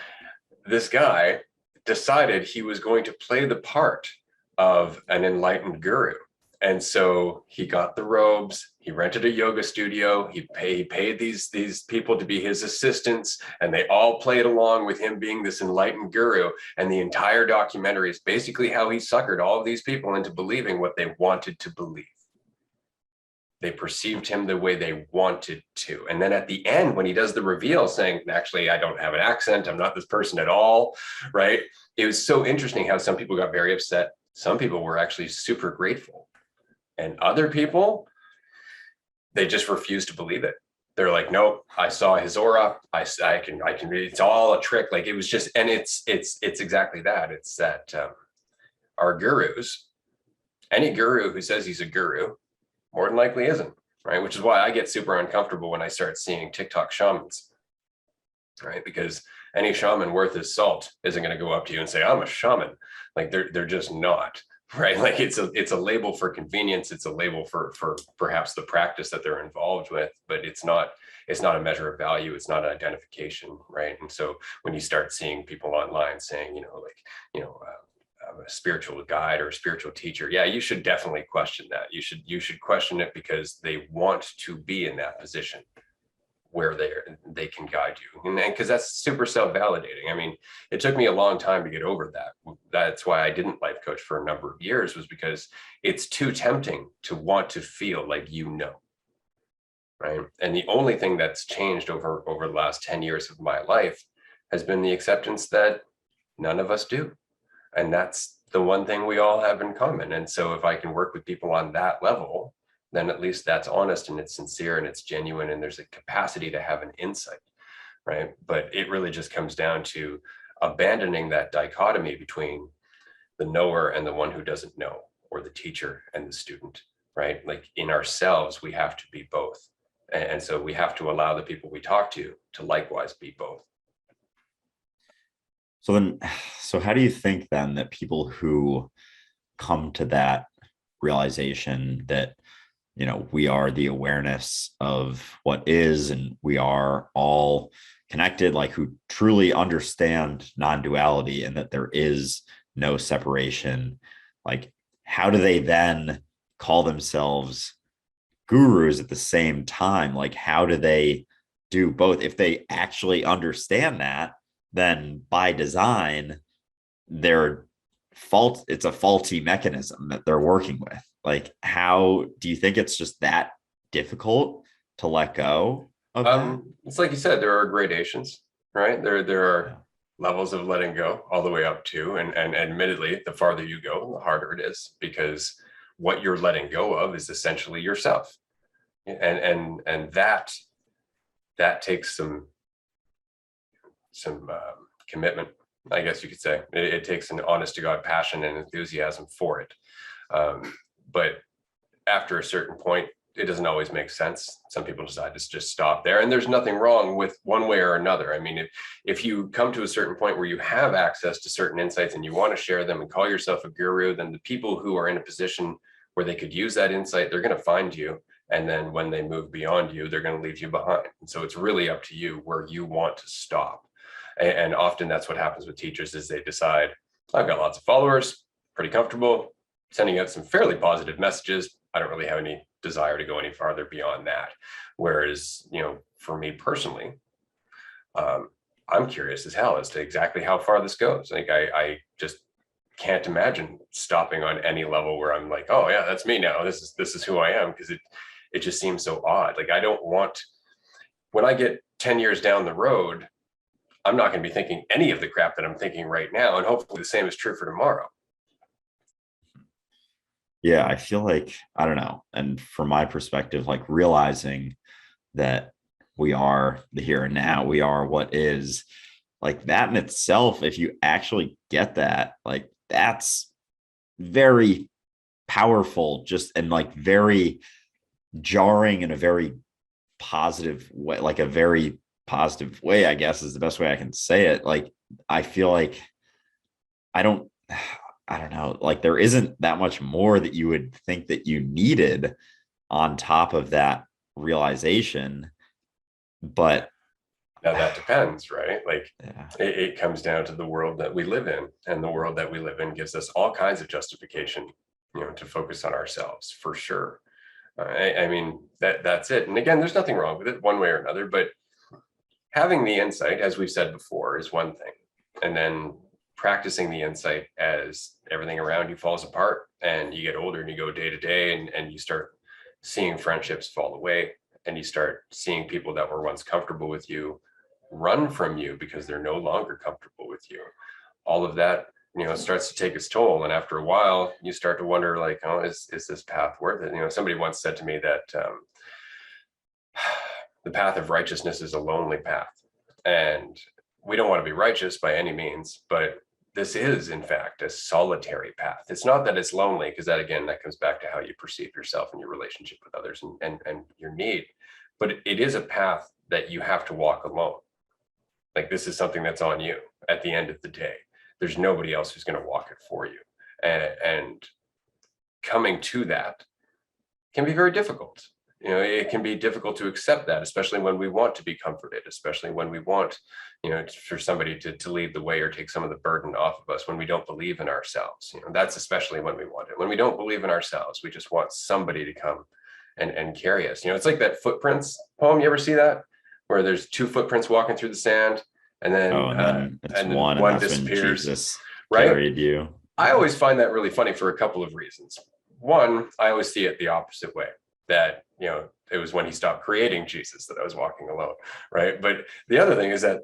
This guy decided he was going to play the part of an enlightened guru. And so he got the robes, He rented a yoga studio. He paid these people to be his assistants, and they all played along with him being this enlightened guru. And the entire documentary is basically how he suckered all of these people into believing what they wanted to believe. They perceived him the way they wanted to. And then at the end, when he does the reveal saying, actually, I don't have an accent, I'm not this person at all, right? It was so interesting how some people got very upset. Some people were actually super grateful. And other people, they just refused to believe it. They're like, nope, I saw his aura. I can it's all a trick. Like it was just, and it's exactly that. It's that our gurus, any guru who says he's a guru, more than likely isn't, right? Which is why I get super uncomfortable when I start seeing TikTok shamans, right? Because any shaman worth his salt isn't going to go up to you and say, I'm a shaman. Like they're just not. Right, like it's a label for convenience. It's a label for perhaps the practice that they're involved with, but it's not a measure of value. It's not an identification, right? And so when you start seeing people online saying, I'm a spiritual guide or a spiritual teacher, yeah, you should definitely question that. You should question it because they want to be in that position where they can guide you, and because that's super self-validating. I mean, it took me a long time to get over that. That's why I didn't life coach for a number of years, was because it's too tempting to want to feel like right? And the only thing that's changed over the last 10 years of my life has been the acceptance that none of us do, and that's the one thing we all have in common. And so if I can work with people on that level, then at least that's honest and it's sincere and it's genuine, and there's a capacity to have an insight, right? But it really just comes down to abandoning that dichotomy between the knower and the one who doesn't know, or the teacher and the student, right? Like in ourselves, we have to be both. And so we have to allow the people we talk to likewise be both. So how do you think then that people who come to that realization that, we are the awareness of what is, and we are all connected, like who truly understand non-duality and that there is no separation, like how do they then call themselves gurus at the same time? Like how do they do both? If they actually understand that, then by design, it's a faulty mechanism that they're working with. Like, how do you think it's just that difficult to let go of that? It's like you said, there are gradations, right? There are levels of letting go all the way up to, and admittedly, the farther you go, the harder it is, because what you're letting go of is essentially yourself. And that takes some commitment, I guess you could say. It takes an honest to God passion and enthusiasm for it. But after a certain point, it doesn't always make sense. Some people decide to just stop there, and there's nothing wrong with one way or another. I mean, if you come to a certain point where you have access to certain insights and you want to share them and call yourself a guru, then the people who are in a position where they could use that insight, they're going to find you. And then when they move beyond you, they're going to leave you behind. And so it's really up to you where you want to stop. And often that's what happens with teachers, is they decide, I've got lots of followers, pretty comfortable, sending out some fairly positive messages. I don't really have any desire to go any farther beyond that. Whereas, for me personally, I'm curious as hell as to exactly how far this goes. Like I just can't imagine stopping on any level where I'm like, oh yeah, that's me now. This is who I am, because it just seems so odd. Like I don't want, when I get 10 years down the road, I'm not going to be thinking any of the crap that I'm thinking right now. And hopefully the same is true for tomorrow. Yeah, I feel like, I don't know. And from my perspective, like realizing that we are the here and now, we are what is, like that in itself, if you actually get that, like that's very powerful, just, and like very jarring in a very positive way, like a very positive way, I guess is the best way I can say it. Like, I feel like I don't know, like there isn't that much more that you would think that you needed on top of that realization. But now that depends, right? Like it comes down to the world that we live in, and the world that we live in gives us all kinds of justification, to focus on ourselves, for sure. I mean, that's it. And again, there's nothing wrong with it one way or another, but having the insight, as we've said before, is one thing. And then practicing the insight as everything around you falls apart and you get older and you go day to day, and you start seeing friendships fall away, and you start seeing people that were once comfortable with you run from you because they're no longer comfortable with you. All of that, starts to take its toll. And after a while, you start to wonder, like, oh, is this path worth it? Somebody once said to me that the path of righteousness is a lonely path. And we don't want to be righteous by any means, but this is, in fact, a solitary path. It's not that it's lonely, because that, again, that comes back to how you perceive yourself and your relationship with others and your need. But it is a path that you have to walk alone. Like, this is something that's on you at the end of the day. There's nobody else who's going to walk it for you. And coming to that can be very difficult. It can be difficult to accept that, especially when we want to be comforted, especially when we want, for somebody to lead the way or take some of the burden off of us, when we don't believe in ourselves. That's especially when we want it. When we don't believe in ourselves, we just want somebody to come and carry us. It's like that footprints poem. You ever see that? Where there's two footprints walking through the sand, and then one disappears. Jesus right? Carried you. I always find that really funny for a couple of reasons. One, I always see it the opposite way, that it was when he stopped creating Jesus that I was walking alone, right? But the other thing is that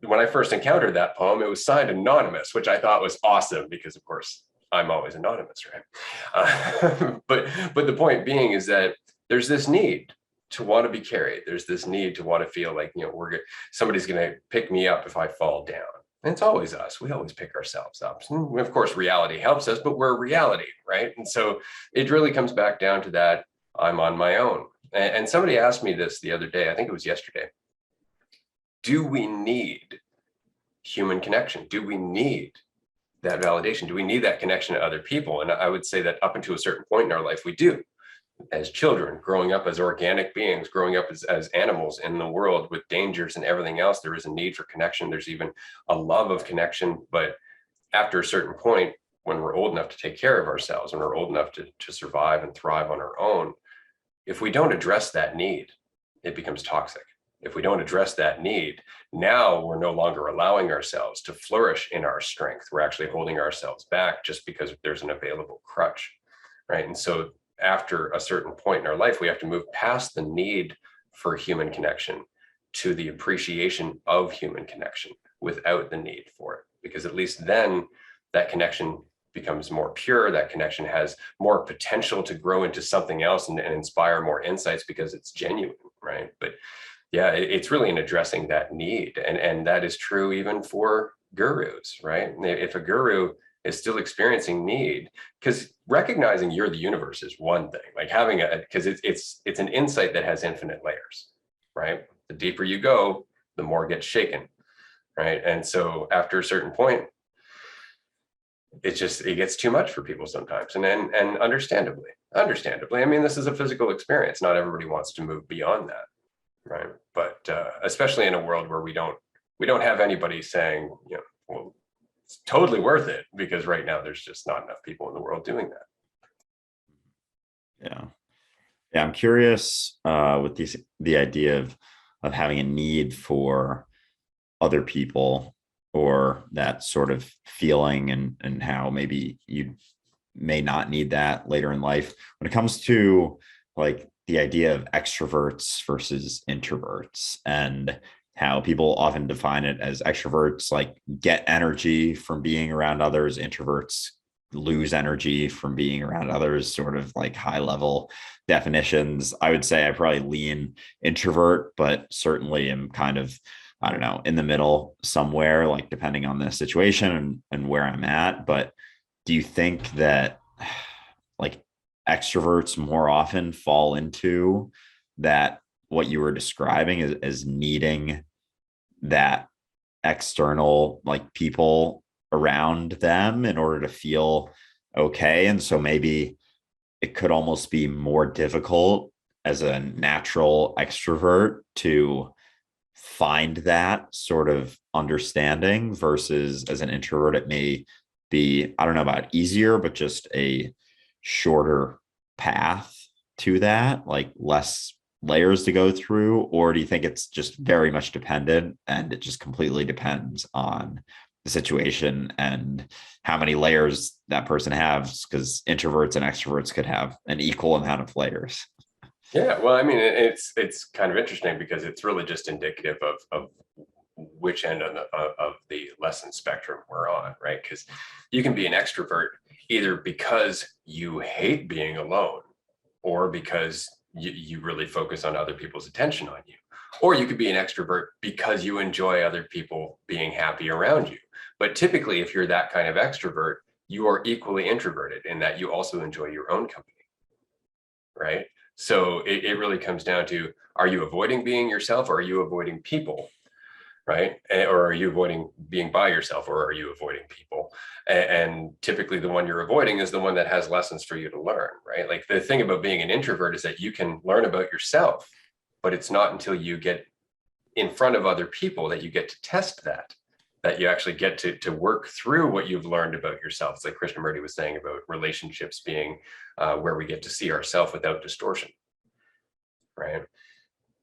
when I first encountered that poem, it was signed anonymous, which I thought was awesome, because of course I'm always anonymous, right? But the point being is that there's this need to want to be carried. There's this need to want to feel like, somebody's going to pick me up if I fall down. And it's always us. We always pick ourselves up. And of course, reality helps us, but we're reality, right? And so it really comes back down to that. I'm on my own. And somebody asked me this the other day, I think it was yesterday. Do we need human connection? Do we need that validation? Do we need that connection to other people? And I would say that up until a certain point in our life, we do. As children, growing up as organic beings, growing up as animals in the world with dangers and everything else, there is a need for connection. There's even a love of connection. But after a certain point, when we're old enough to take care of ourselves and we're old enough to survive and thrive on our own, if we don't address that need, it becomes toxic. If we don't address that need, now we're no longer allowing ourselves to flourish in our strength. We're actually holding ourselves back just because there's an available crutch, right? And so after a certain point in our life, we have to move past the need for human connection to the appreciation of human connection without the need for it. Because at least then that connection becomes more pure. That connection has more potential to grow into something else and inspire more insights because it's genuine, right? But yeah, it's really in addressing that need. And that is true even for gurus, right? If a guru is still experiencing need, because recognizing you're the universe is one thing, like having because it's an insight that has infinite layers, right? The deeper you go, the more gets shaken, right? And so after a certain point, it gets too much for people sometimes. And understandably, I mean, this is a physical experience. Not everybody wants to move beyond that, right? But especially in a world where we don't have anybody saying, well, it's totally worth it, because right now there's just not enough people in the world doing that. Yeah, I'm curious with the idea of having a need for other people, or that sort of feeling, and how maybe you may not need that later in life. When it comes to like the idea of extroverts versus introverts, and how people often define it as extroverts like get energy from being around others, introverts lose energy from being around others, sort of like high level definitions. I would say I probably lean introvert, but certainly am kind of, I don't know, in the middle somewhere, like depending on the situation and where I'm at. But do you think that like extroverts more often fall into that, what you were describing as needing that external like people around them in order to feel okay? And so maybe it could almost be more difficult as a natural extrovert to find that sort of understanding, versus as an introvert, it may be, I don't know about easier, but just a shorter path to that, like less layers to go through? Or do you think it's just very much dependent and it just completely depends on the situation and how many layers that person has? Because introverts and extroverts could have an equal amount of layers. Yeah, well, I mean, it's kind of interesting because it's really just indicative of which end of the lesson spectrum we're on, right? Because you can be an extrovert either because you hate being alone or because you really focus on other people's attention on you. Or you could be an extrovert because you enjoy other people being happy around you. But typically, if you're that kind of extrovert, you are equally introverted in that you also enjoy your own company, right? So it really comes down to, are you avoiding being yourself or are you avoiding people? Right? Or are you avoiding being by yourself or are you avoiding people? And typically the one you're avoiding is the one that has lessons for you to learn, right? Like the thing about being an introvert is that you can learn about yourself, but it's not until you get in front of other people that you get to test that you actually get to work through what you've learned about yourself. It's like Krishnamurti was saying about relationships being where we get to see ourselves without distortion, right?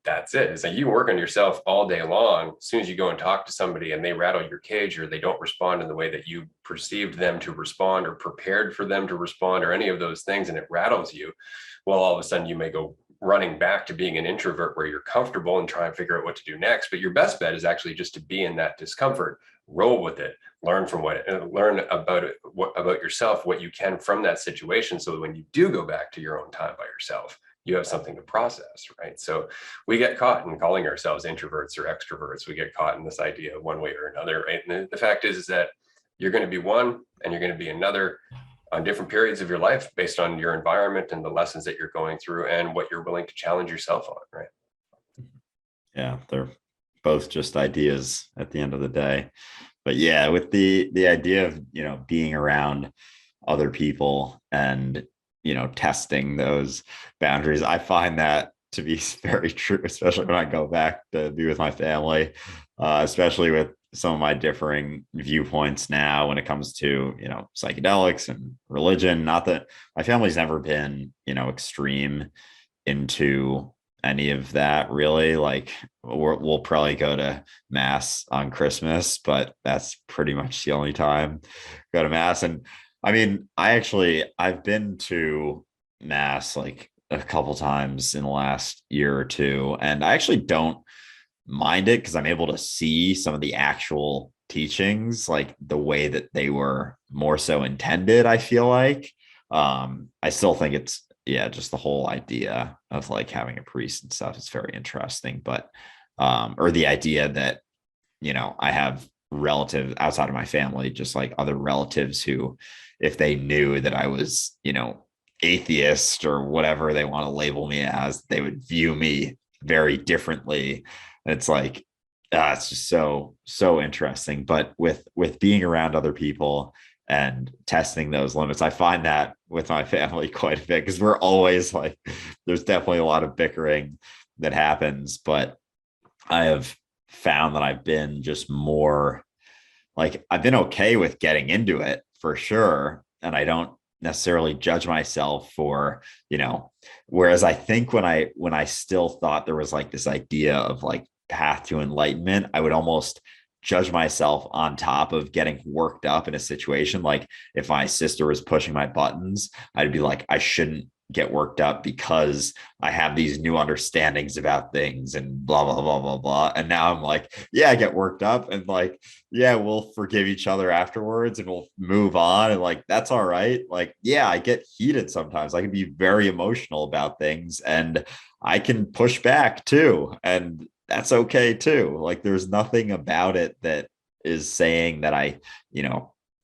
That's it. It's like you work on yourself all day long. As soon as you go and talk to somebody and they rattle your cage or they don't respond in the way that you perceived them to respond or prepared for them to respond or any of those things, and it rattles you, well, all of a sudden you may go running back to being an introvert where you're comfortable and try and figure out what to do next. But your best bet is actually just to be in that discomfort, roll with it, learn from learn about it, about yourself, what you can from that situation. So that when you do go back to your own time by yourself, you have something to process, right? So we get caught in calling ourselves introverts or extroverts. We get caught in this idea of one way or another, right? And the fact is that you're going to be one and you're going to be another on different periods of your life based on your environment and the lessons that you're going through and what you're willing to challenge yourself on, right? Yeah, they're both just ideas at the end of the day. But yeah, with the idea of, being around other people and, testing those boundaries, I find that to be very true, especially when I go back to be with my family, especially with some of my differing viewpoints now when it comes to, psychedelics and religion. Not that my family's never been, extreme into any of that really. Like we'll probably go to mass on Christmas, but that's pretty much the only time go to mass. And I mean, I've been to mass like a couple times in the last year or two, and I actually don't mind it because I'm able to see some of the actual teachings, like the way that they were more so intended, I feel like. I still think it's, yeah, just the whole idea of like having a priest and stuff is very interesting, but or the idea that, I have relatives outside of my family, just like other relatives who, if they knew that I was, atheist or whatever they want to label me as, they would view me very differently. And it's like, it's just so interesting. But with being around other people and testing those limits, I find that with my family quite a bit because we're always like, there's definitely a lot of bickering that happens, but I have found that I've been just more like, I've been okay with getting into it for sure. And I don't necessarily judge myself for, whereas I think when I still thought there was like this idea of like path to enlightenment, I would almost judge myself on top of getting worked up in a situation. Like if my sister was pushing my buttons, I'd be like, I shouldn't get worked up because I have these new understandings about things and blah, blah, blah, blah, blah. And now I'm like, yeah, I get worked up and like, yeah, we'll forgive each other afterwards and we'll move on. And like, that's all right. Like, yeah, I get heated sometimes. I can be very emotional about things and I can push back too. And that's okay too. Like, there's nothing about it that is saying that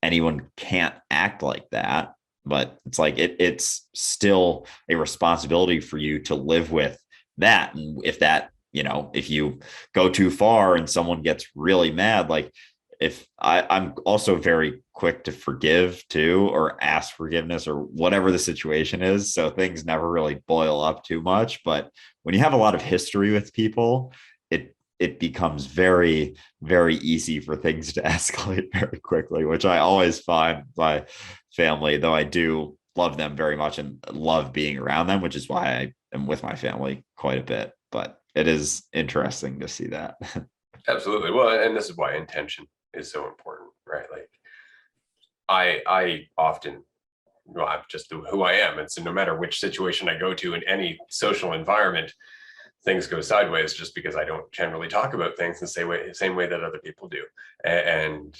anyone can't act like that. But it's like it's still a responsibility for you to live with that. And if that, if you go too far and someone gets really mad, like if I'm also very quick to forgive too, or ask forgiveness or whatever the situation is. So things never really boil up too much. But when you have a lot of history with people, it becomes very, very easy for things to escalate very quickly, which I always find my family, though I do love them very much and love being around them, which is why I am with my family quite a bit. But it is interesting to see that. Absolutely. Well, and this is why intention is so important, right? Like I often, well, I'm just who I am. And so no matter which situation I go to in any social environment, things go sideways just because I don't generally talk about things the same way that other people do. And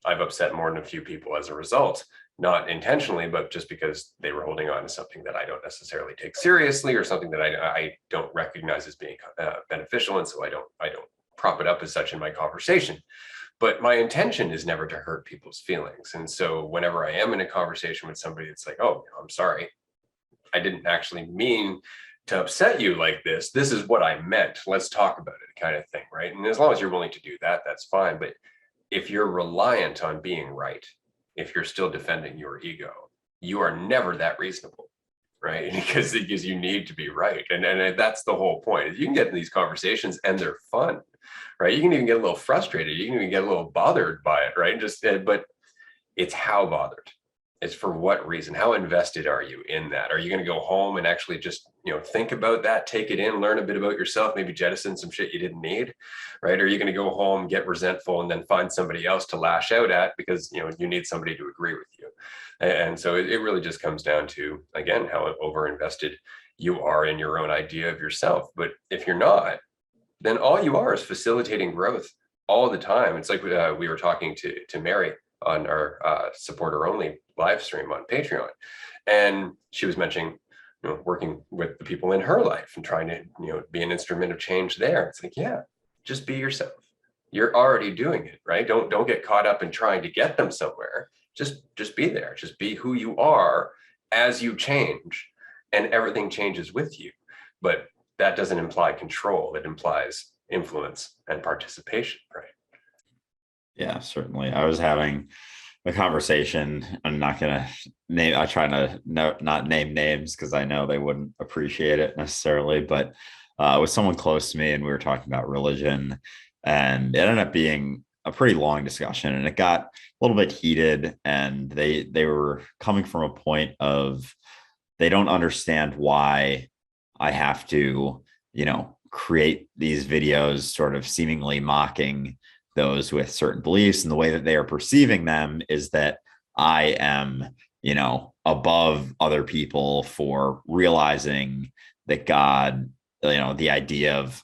I've upset more than a few people as a result, not intentionally, but just because they were holding on to something that I don't necessarily take seriously, or something that I don't recognize as being beneficial. And so I don't prop it up as such in my conversation. But my intention is never to hurt people's feelings. And so whenever I am in a conversation with somebody, it's like, oh, I'm sorry, I didn't actually mean to upset you like this. This is what I meant. Let's talk about it, kind of thing, right? And as long as you're willing to do that, that's fine. But if you're reliant on being right, if you're still defending your ego, you are never that reasonable, right? Because you need to be right. And that's the whole point. You can get in these conversations and they're fun, right? You can even get a little frustrated. You can even get a little bothered by it, right? But it's how bothered. It's for what reason? How invested are you in that? Are you going to go home and actually just, think about that, take it in, learn a bit about yourself, maybe jettison some shit you didn't need, right? Or are you going to go home, get resentful, and then find somebody else to lash out at because, you need somebody to agree with you? And so it really just comes down to, again, how over-invested you are in your own idea of yourself. But if you're not, then all you are is facilitating growth all the time. It's like we were talking to Mary on our supporter only live stream on Patreon. And she was mentioning, working with the people in her life and trying to, be an instrument of change there. It's like, yeah, just be yourself. You're already doing it, right? Don't get caught up in trying to get them somewhere. Just be there. Just be who you are as you change, and everything changes with you. But that doesn't imply control. It implies influence and participation, right? Yeah, certainly. I was having a conversation. I'm not gonna name. I try to not name names because I know they wouldn't appreciate it necessarily. But with someone close to me, and we were talking about religion, and it ended up being a pretty long discussion, and it got a little bit heated. And they were coming from a point of they don't understand why I have to, create these videos sort of seemingly mocking those with certain beliefs, and the way that they are perceiving them is that I am, above other people for realizing that God, the idea of,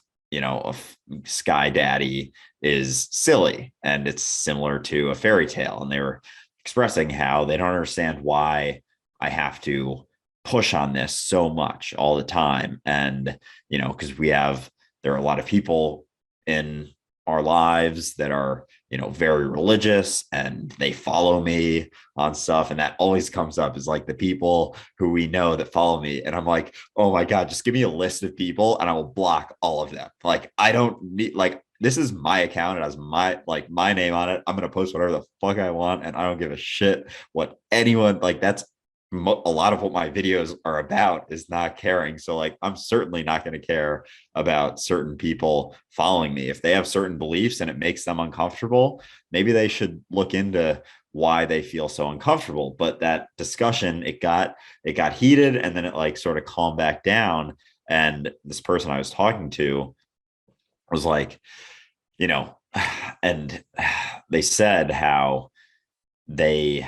sky daddy is silly and it's similar to a fairy tale. And they were expressing how they don't understand why I have to push on this so much all the time. And, because there are a lot of people in our lives that are, very religious, and they follow me on stuff. And that always comes up is like the people who we know that follow me. And I'm like, oh my God, just give me a list of people and I will block all of them. Like, I don't need, like, this is my account. It has my name on it. I'm going to post whatever the fuck I want. And I don't give a shit what anyone, like, that's a lot of what my videos are about, is not caring. So like, I'm certainly not going to care about certain people following me. If they have certain beliefs and it makes them uncomfortable, maybe they should look into why they feel so uncomfortable. But that discussion, it got heated, and then it like sort of calmed back down. And this person I was talking to was like, and they said how they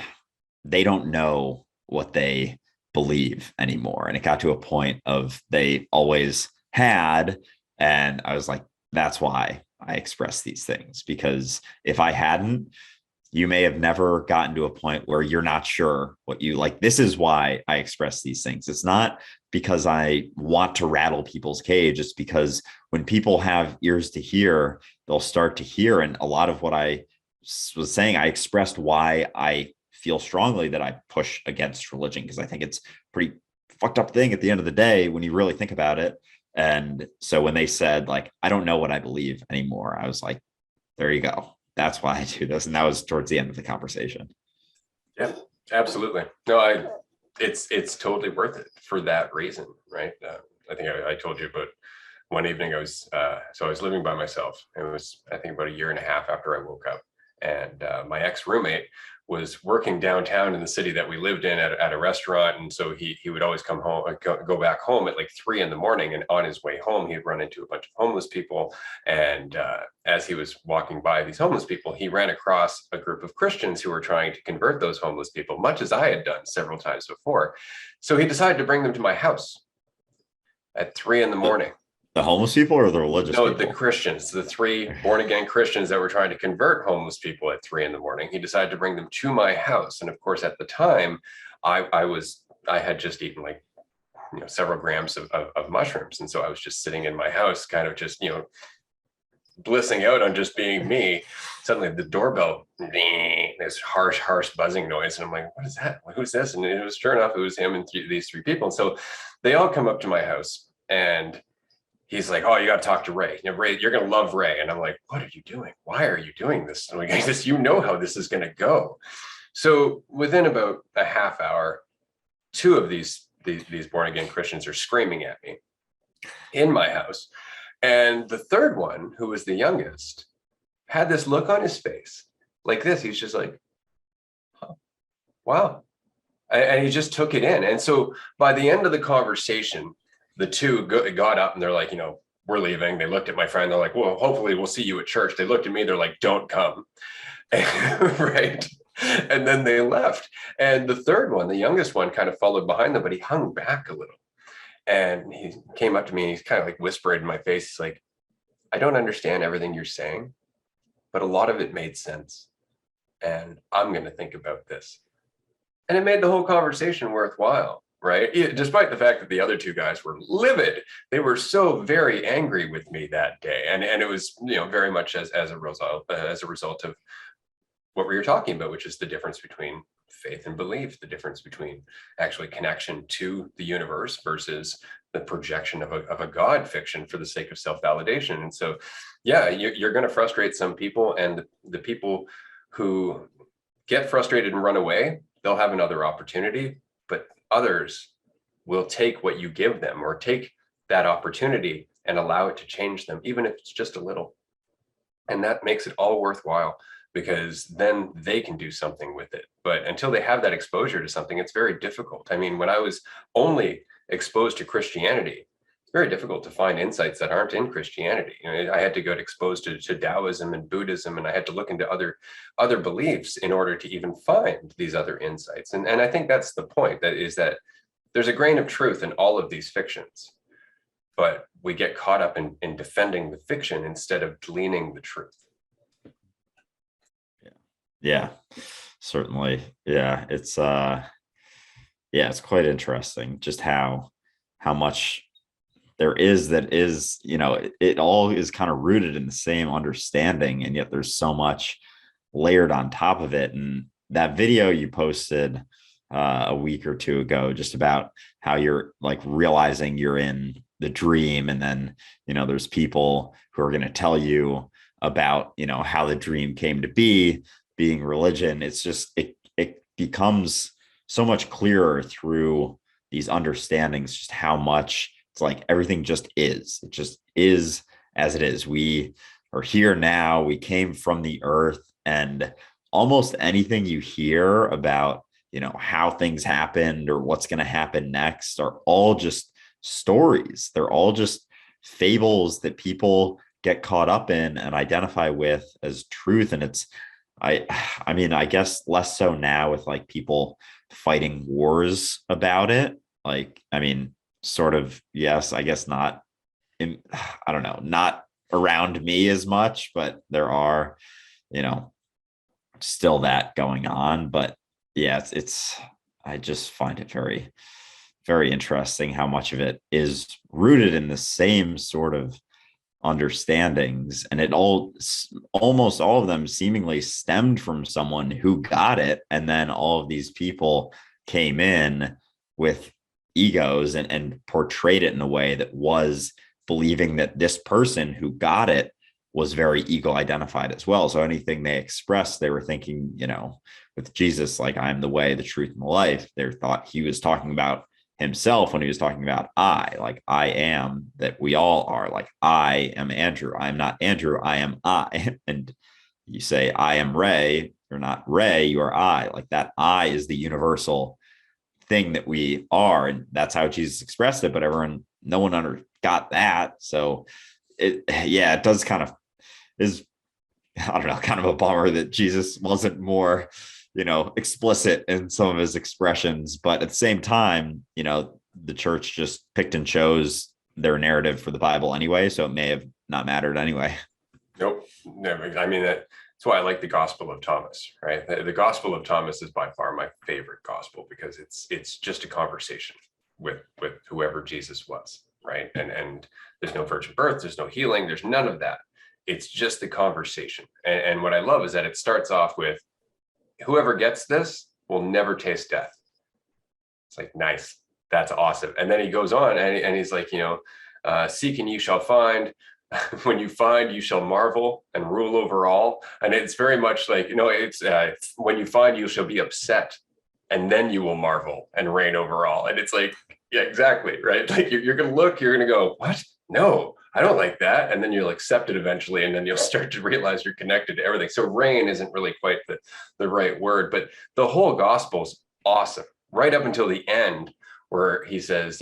don't know what they believe anymore. And it got to a point of they always had. And I was like, that's why I express these things, because if I hadn't, you may have never gotten to a point where you're not sure what you like. This is why I express these things. It's not because I want to rattle people's cage. It's because when people have ears to hear, they'll start to hear. And a lot of what I was saying, I expressed why I feel strongly that I push against religion, because I think it's a pretty fucked up thing at the end of the day when you really think about it. And so when they said like, I don't know what I believe anymore, I was like, there you go. That's why I do this. And that was towards the end of the conversation. Yeah, absolutely. No, it's totally worth it for that reason, right? I think I told you about one evening I was living by myself. It was, I think, about a year and a half after I woke up, and my ex-roommate was working downtown in the city that we lived in at a restaurant. And so he would always come home, go back home at like 3 a.m. And on his way home, he'd run into a bunch of homeless people. And as he was walking by these homeless people, he ran across a group of Christians who were trying to convert those homeless people, much as I had done several times before. So he decided to bring them to my house at 3 a.m. The homeless people or the religious No, people? the Christians, the 3 born-again Christians that were trying to convert homeless people at 3 a.m. He decided to bring them to my house. And of course, at the time, I had just eaten like, several grams of mushrooms. And so I was just sitting in my house, kind of just, blissing out on just being me. Suddenly the doorbell, this harsh buzzing noise. And I'm like, what is that? Who's this? And it was, sure enough, it was him and these 3 people. And so they all come up to my house, and he's like, oh, you got to talk to Ray. Ray, you're going to love Ray. And I'm like, what are you doing? Why are you doing this? And like, you know how this is going to go. So within about a half hour, 2 of these born-again Christians are screaming at me in my house. And the third one, who was the youngest, had this look on his face like this. He's just like, oh, wow. And he just took it in. And so by the end of the conversation, the 2 got up and they're like, we're leaving. They looked at my friend. They're like, well, hopefully we'll see you at church. They looked at me. They're like, don't come. Right. And then they left. And the third one, the youngest one, kind of followed behind them, but he hung back a little. And he came up to me and he's kind of like whispered in my face. He's like, I don't understand everything you're saying, but a lot of it made sense. And I'm going to think about this. And it made the whole conversation worthwhile, right? Despite the fact that the other 2 guys were livid, they were so very angry with me that day. And it was, very much as a result of what we were talking about, which is the difference between faith and belief, the difference between actually connection to the universe versus the projection of a God fiction for the sake of self-validation. And so, yeah, you're going to frustrate some people, and the people who get frustrated and run away, they'll have another opportunity, but others will take what you give them or take that opportunity and allow it to change them, even if it's just a little. And that makes it all worthwhile, because then they can do something with it. But until they have that exposure to something, it's very difficult. I mean, when I was only exposed to Christianity, it's very difficult to find insights that aren't in Christianity. I had to get exposed to Taoism and Buddhism, and I had to look into other beliefs in order to even find these other insights. And I think that's the point, that there's a grain of truth in all of these fictions, but we get caught up in defending the fiction instead of gleaning the truth. Yeah, certainly. Yeah, it's quite interesting just how much there is that is, it all is kind of rooted in the same understanding, and yet there's so much layered on top of it. And that video you posted a week or 2 ago, just about how you're like realizing you're in the dream, and then there's people who are going to tell you about how the dream came to be, being religion. It's just it becomes so much clearer through these understandings just how much it's like everything just is. It just is as it is. We are here now. We came from the earth, and almost anything you hear about how things happened or what's going to happen next are all just stories. They're all just fables that people get caught up in and identify with as truth. And it's I mean, I guess less so now with like people fighting wars about it. Like, I mean, sort of, yes, I guess not I don't know, not around me as much, but there are, still that going on. But yeah, I just find it very, very interesting how much of it is rooted in the same sort of understandings, and it almost all of them seemingly stemmed from someone who got it, and then all of these people came in with egos and portrayed it in a way that was believing that this person who got it was very ego identified as well. So anything they expressed, they were thinking, with Jesus, like, I'm the way, the truth, and the life. They thought he was talking about himself when he was talking about I am, that we all are. Like, I am Andrew. I am not Andrew. I am I. And you say, I am Ray, you're not Ray, you are I. Like that I is the universal thing that we are. And that's how Jesus expressed it. But no one got that. So it does kind of is, I don't know, kind of a bummer that Jesus wasn't more, explicit in some of his expressions. But at the same time, the church just picked and chose their narrative for the Bible anyway. So it may have not mattered anyway. Nope, never. I mean, that's why I like the Gospel of Thomas, right? The Gospel of Thomas is by far my favorite gospel because it's just a conversation with whoever Jesus was, right? And there's no virgin birth, there's no healing, there's none of that. It's just the conversation. And what I love is that it starts off with, whoever gets this will never taste death. It's like, nice, that's awesome. And then he goes on and he's like, seek and you shall find. When you find, you shall marvel and rule over all. And it's very much like, it's when you find, you shall be upset and then you will marvel and reign over all. And it's like, yeah, exactly, right? Like you're going to look, you're going to go, what? No, I don't like that. And then you'll accept it eventually. And then you'll start to realize you're connected to everything. So reign isn't really quite the right word, but the whole gospel is awesome, right up until the end where he says,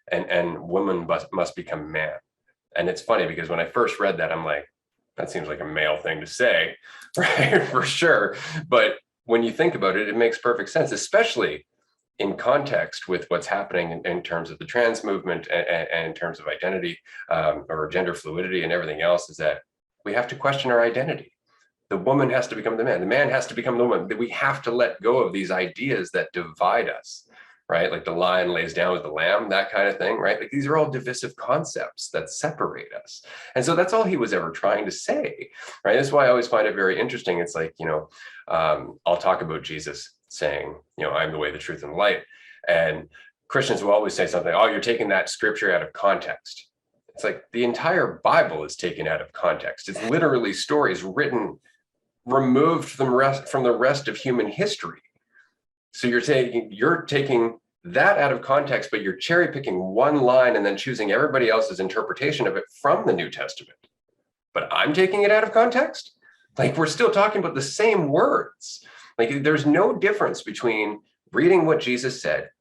and woman must become man. And it's funny because when I first read that, I'm like, that seems like a male thing to say, right? For sure. But when you think about it, it makes perfect sense, especially in context with what's happening in terms of the trans movement and in terms of identity or gender fluidity and everything else, is that we have to question our identity. The woman has to become the man has to become the woman. We have to let go of these ideas that divide us, right? Like the lion lays down with the lamb, that kind of thing, right? Like these are all divisive concepts that separate us. And so that's all he was ever trying to say, right? That's why I always find it very interesting. It's like, I'll talk about Jesus saying, I'm the way, the truth, and the light. And Christians will always say something, oh, you're taking that scripture out of context. It's like the entire Bible is taken out of context. It's literally stories written, removed from the rest of human history. So you're taking that out of context, but you're cherry picking one line and then choosing everybody else's interpretation of it from the New Testament. But I'm taking it out of context? Like we're still talking about the same words. Like there's no difference between reading what Jesus said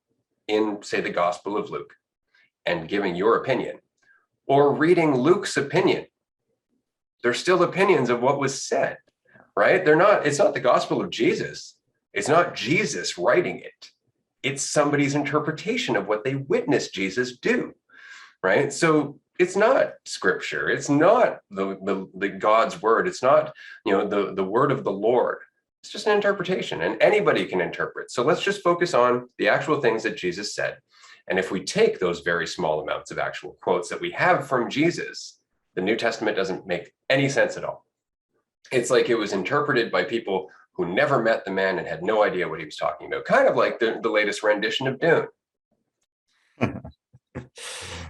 in, say, the Gospel of Luke and giving your opinion, or reading Luke's opinion. They're still opinions of what was said, right? It's not the Gospel of Jesus. It's not Jesus writing it. It's somebody's interpretation of what they witnessed Jesus do, right? So it's not scripture. It's not the God's word. It's not, the word of the Lord. It's just an interpretation, and anybody can interpret. So let's just focus on the actual things that Jesus said. And if we take those very small amounts of actual quotes that we have from Jesus, the New Testament doesn't make any sense at all. It's like it was interpreted by people who never met the man and had no idea what he was talking about. Kind of like the latest rendition of Dune.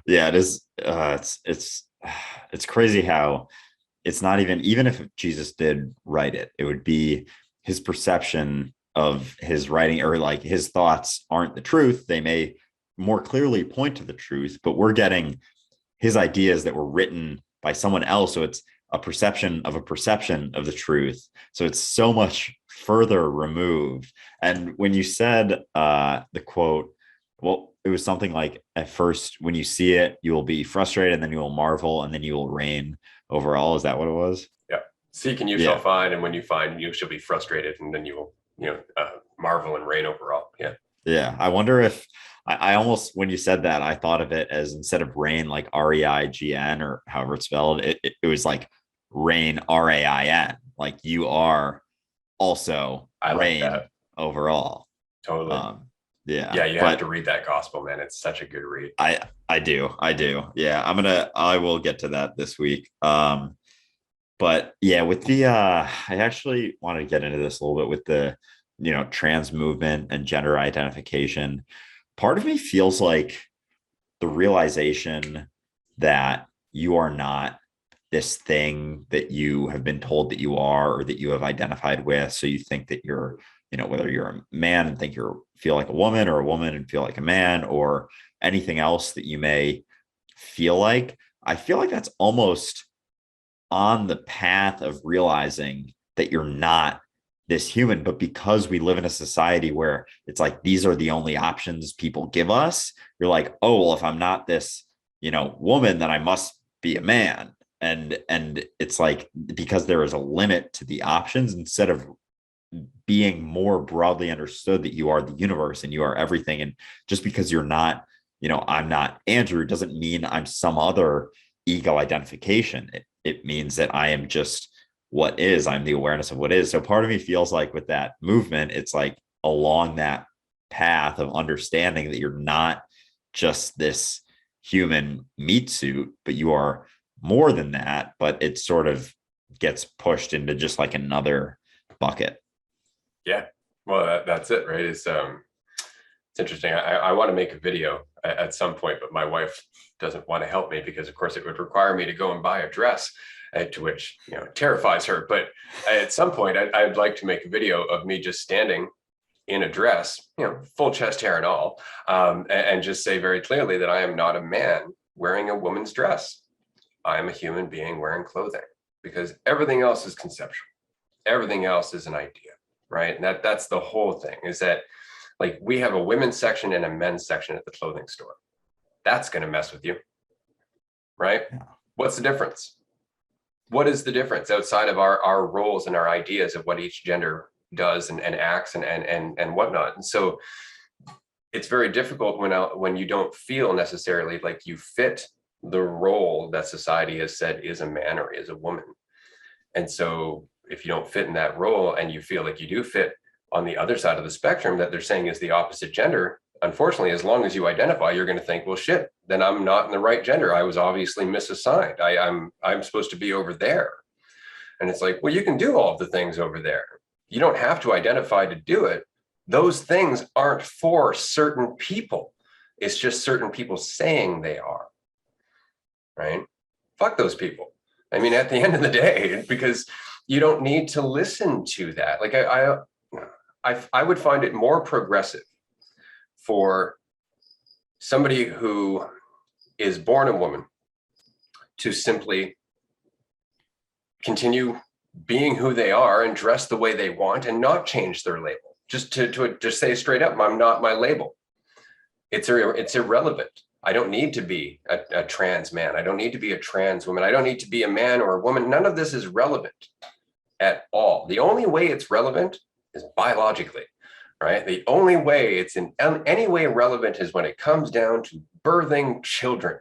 Yeah, it is. It's crazy how it's not even if Jesus did write it, it would be his perception of his writing, or like his thoughts aren't the truth. They may more clearly point to the truth, but we're getting his ideas that were written by someone else. So it's a perception of the truth. So it's so much further removed. And when you said the quote, well, it was something like, at first, when you see it, you will be frustrated, and then you will marvel, and then you will reign over all. Is that what it was? Yeah. Seek and you shall find, and when you find, you shall be frustrated, and then you will, marvel and reign over all. Yeah. Yeah. I wonder if I almost, when you said that, I thought of it as, instead of reign, like REIGN, or however it's spelled, it was like reign RAIN, like you are also reign overall. Totally. Yeah. Yeah, you have to read that gospel, man. It's such a good read. I do. Yeah, I will get to that this week. But yeah, with the I actually wanted to get into this a little bit with the trans movement and gender identification. Part of me feels like the realization that you are not this thing that you have been told that you are, or that you have identified with. So you think that you're, whether you're a man and think you feel like a woman, or a woman and feel like a man, or anything else that you may feel like. I feel like that's almost on the path of realizing that you're not this human, but because we live in a society where it's like these are the only options people give us, you're like, oh well, if I'm not this, woman, then I must be a man. And it's like, because there is a limit to the options, instead of being more broadly understood that you are the universe and you are everything. And just because you're not, I'm not Andrew, doesn't mean I'm some other ego identification. It means that I am just what is. I'm the awareness of what is. So part of me feels like with that movement, it's like along that path of understanding that you're not just this human meat suit, but you are more than that. But it sort of gets pushed into just like another bucket. Yeah, well, that's it, right? It's interesting. I want to make a video at some point, but my wife doesn't want to help me because, of course, it would require me to go and buy a dress, to which terrifies her. But at some point, I'd like to make a video of me just standing in a dress, full chest hair and all, and just say very clearly that I am not a man wearing a woman's dress. I am a human being wearing clothing, because everything else is conceptual. Everything else is an idea. Right. And that's the whole thing, is that like we have a women's section and a men's section at the clothing store. That's going to mess with you. Right. Yeah. What's the difference? What is the difference outside of our roles and our ideas of what each gender does and acts and whatnot? And so it's very difficult when you don't feel necessarily like you fit the role that society has said is a man or is a woman. And so if you don't fit in that role and you feel like you do fit on the other side of the spectrum that they're saying is the opposite gender, unfortunately, as long as you identify, you're going to think, well, shit, then I'm not in the right gender. I was obviously misassigned. I'm supposed to be over there. And it's like, well, you can do all of the things over there. You don't have to identify to do it. Those things aren't for certain people. It's just certain people saying they are. Right? Fuck those people. I mean, at the end of the day, because you don't need to listen to that. Like I would find it more progressive for somebody who is born a woman to simply continue being who they are and dress the way they want and not change their label. Just to just say straight up, I'm not my label. It's irrelevant. I don't need to be a trans man. I don't need to be a trans woman. I don't need to be a man or a woman. None of this is relevant at all. The only way it's relevant is biologically, right? The only way it's in any way relevant is when it comes down to birthing children.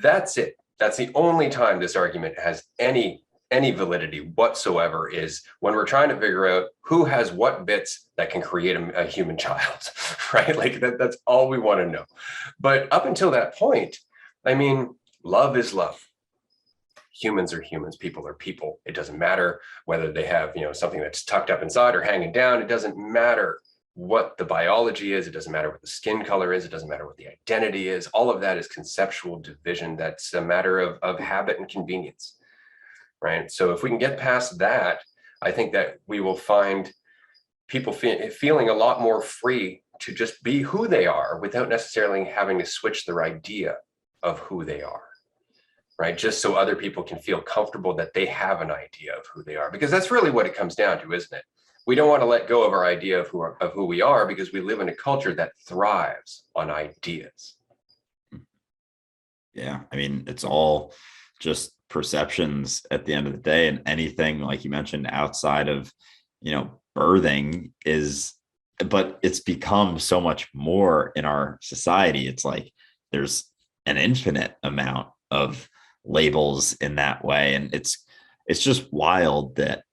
That's it. That's the only time this argument has any validity whatsoever, is when we're trying to figure out who has what bits that can create a human child, right? Like that's all we want to know. But up until that point, I mean, love is love. Humans are humans. People are people. It doesn't matter whether they have, something that's tucked up inside or hanging down. It doesn't matter what the biology is. It doesn't matter what the skin color is. It doesn't matter what the identity is. All of that is conceptual division. That's a matter of habit and convenience, right? So if we can get past that, I think that we will find people feeling a lot more free to just be who they are without necessarily having to switch their idea of who they are. Right? Just so other people can feel comfortable that they have an idea of who they are, because that's really what it comes down to, isn't it? We don't want to let go of our idea of who we are, because we live in a culture that thrives on ideas. Yeah. I mean, it's all just perceptions at the end of the day, and anything like you mentioned outside of, birthing but it's become so much more in our society. It's like there's an infinite amount of labels in that way, and it's just wild that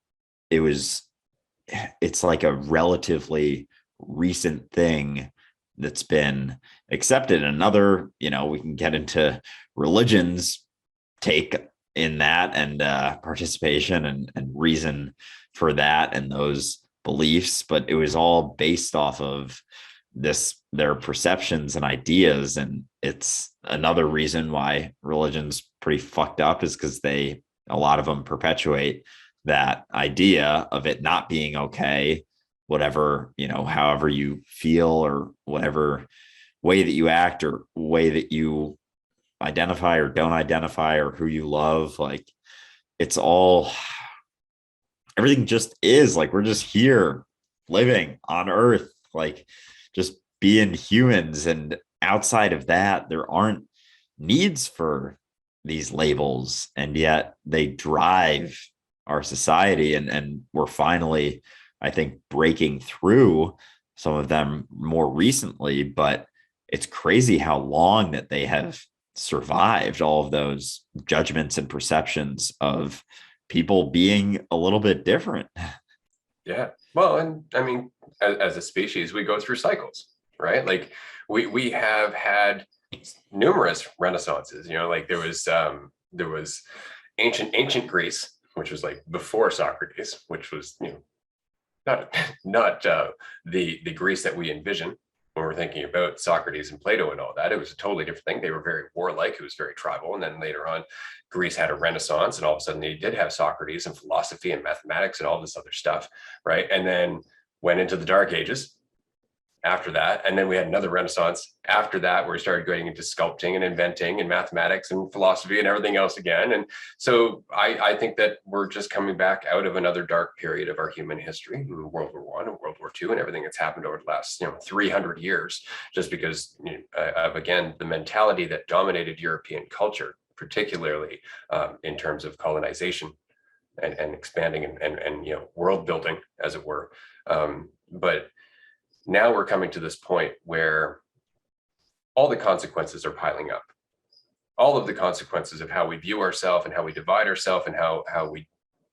it's like a relatively recent thing that's been accepted. Another, we can get into religion's take in that, and participation and reason for that and those beliefs, but it was all based off of their perceptions and ideas. And it's another reason why religion's pretty fucked up, is because a lot of them perpetuate that idea of it not being okay, whatever, however you feel or whatever way that you act or way that you identify or don't identify or who you love. Like it's all everything just is. Like we're just here living on earth, like just being humans. And outside of that, there aren't needs for these labels, and yet they drive our society. And we're finally, I think, breaking through some of them more recently, but it's crazy how long that they have survived all of those judgments and perceptions of people being a little bit different. Yeah. Well, and I mean, as a species, we go through cycles, right? Like we have had numerous renaissances. You know, like there was ancient Greece, which was like before Socrates, which was, you know, not the Greece that we envision when we're thinking about Socrates and Plato and all that. It was a totally different thing. They were very warlike. It was very tribal. And then later on, Greece had a renaissance, and all of a sudden they did have Socrates and philosophy and mathematics and all this other stuff, right? And then went into the Dark Ages after that. And then we had another renaissance after that, where we started going into sculpting and inventing and mathematics and philosophy and everything else again. And so I think that we're just coming back out of another dark period of our human history, World War I and World War II, and everything that's happened over the last 300 years, just because of, again, the mentality that dominated European culture, particularly in terms of colonization and expanding and world building, as it were. But now we're coming to this point where all the consequences are piling up. All of the consequences of how we view ourselves and how we divide ourselves and how we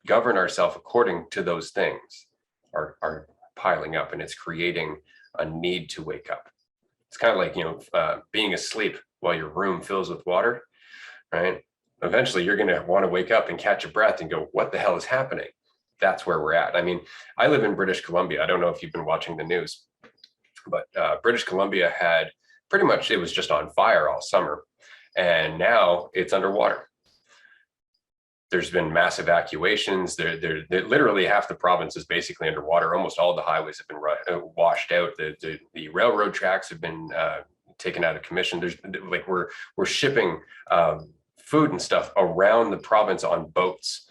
govern ourselves according to those things are piling up, and it's creating a need to wake up. It's kind of like, being asleep while your room fills with water, right? Eventually you're going to want to wake up and catch a breath and go, what the hell is happening? That's where we're at. I mean, I live in British Columbia. I don't know if you've been watching the news, but British Columbia had pretty much, it was just on fire all summer, and now it's underwater. There's been mass evacuations. There literally half the province is basically underwater. Almost all the highways have been washed out. The railroad tracks have been taken out of commission. There's like we're shipping food and stuff around the province on boats.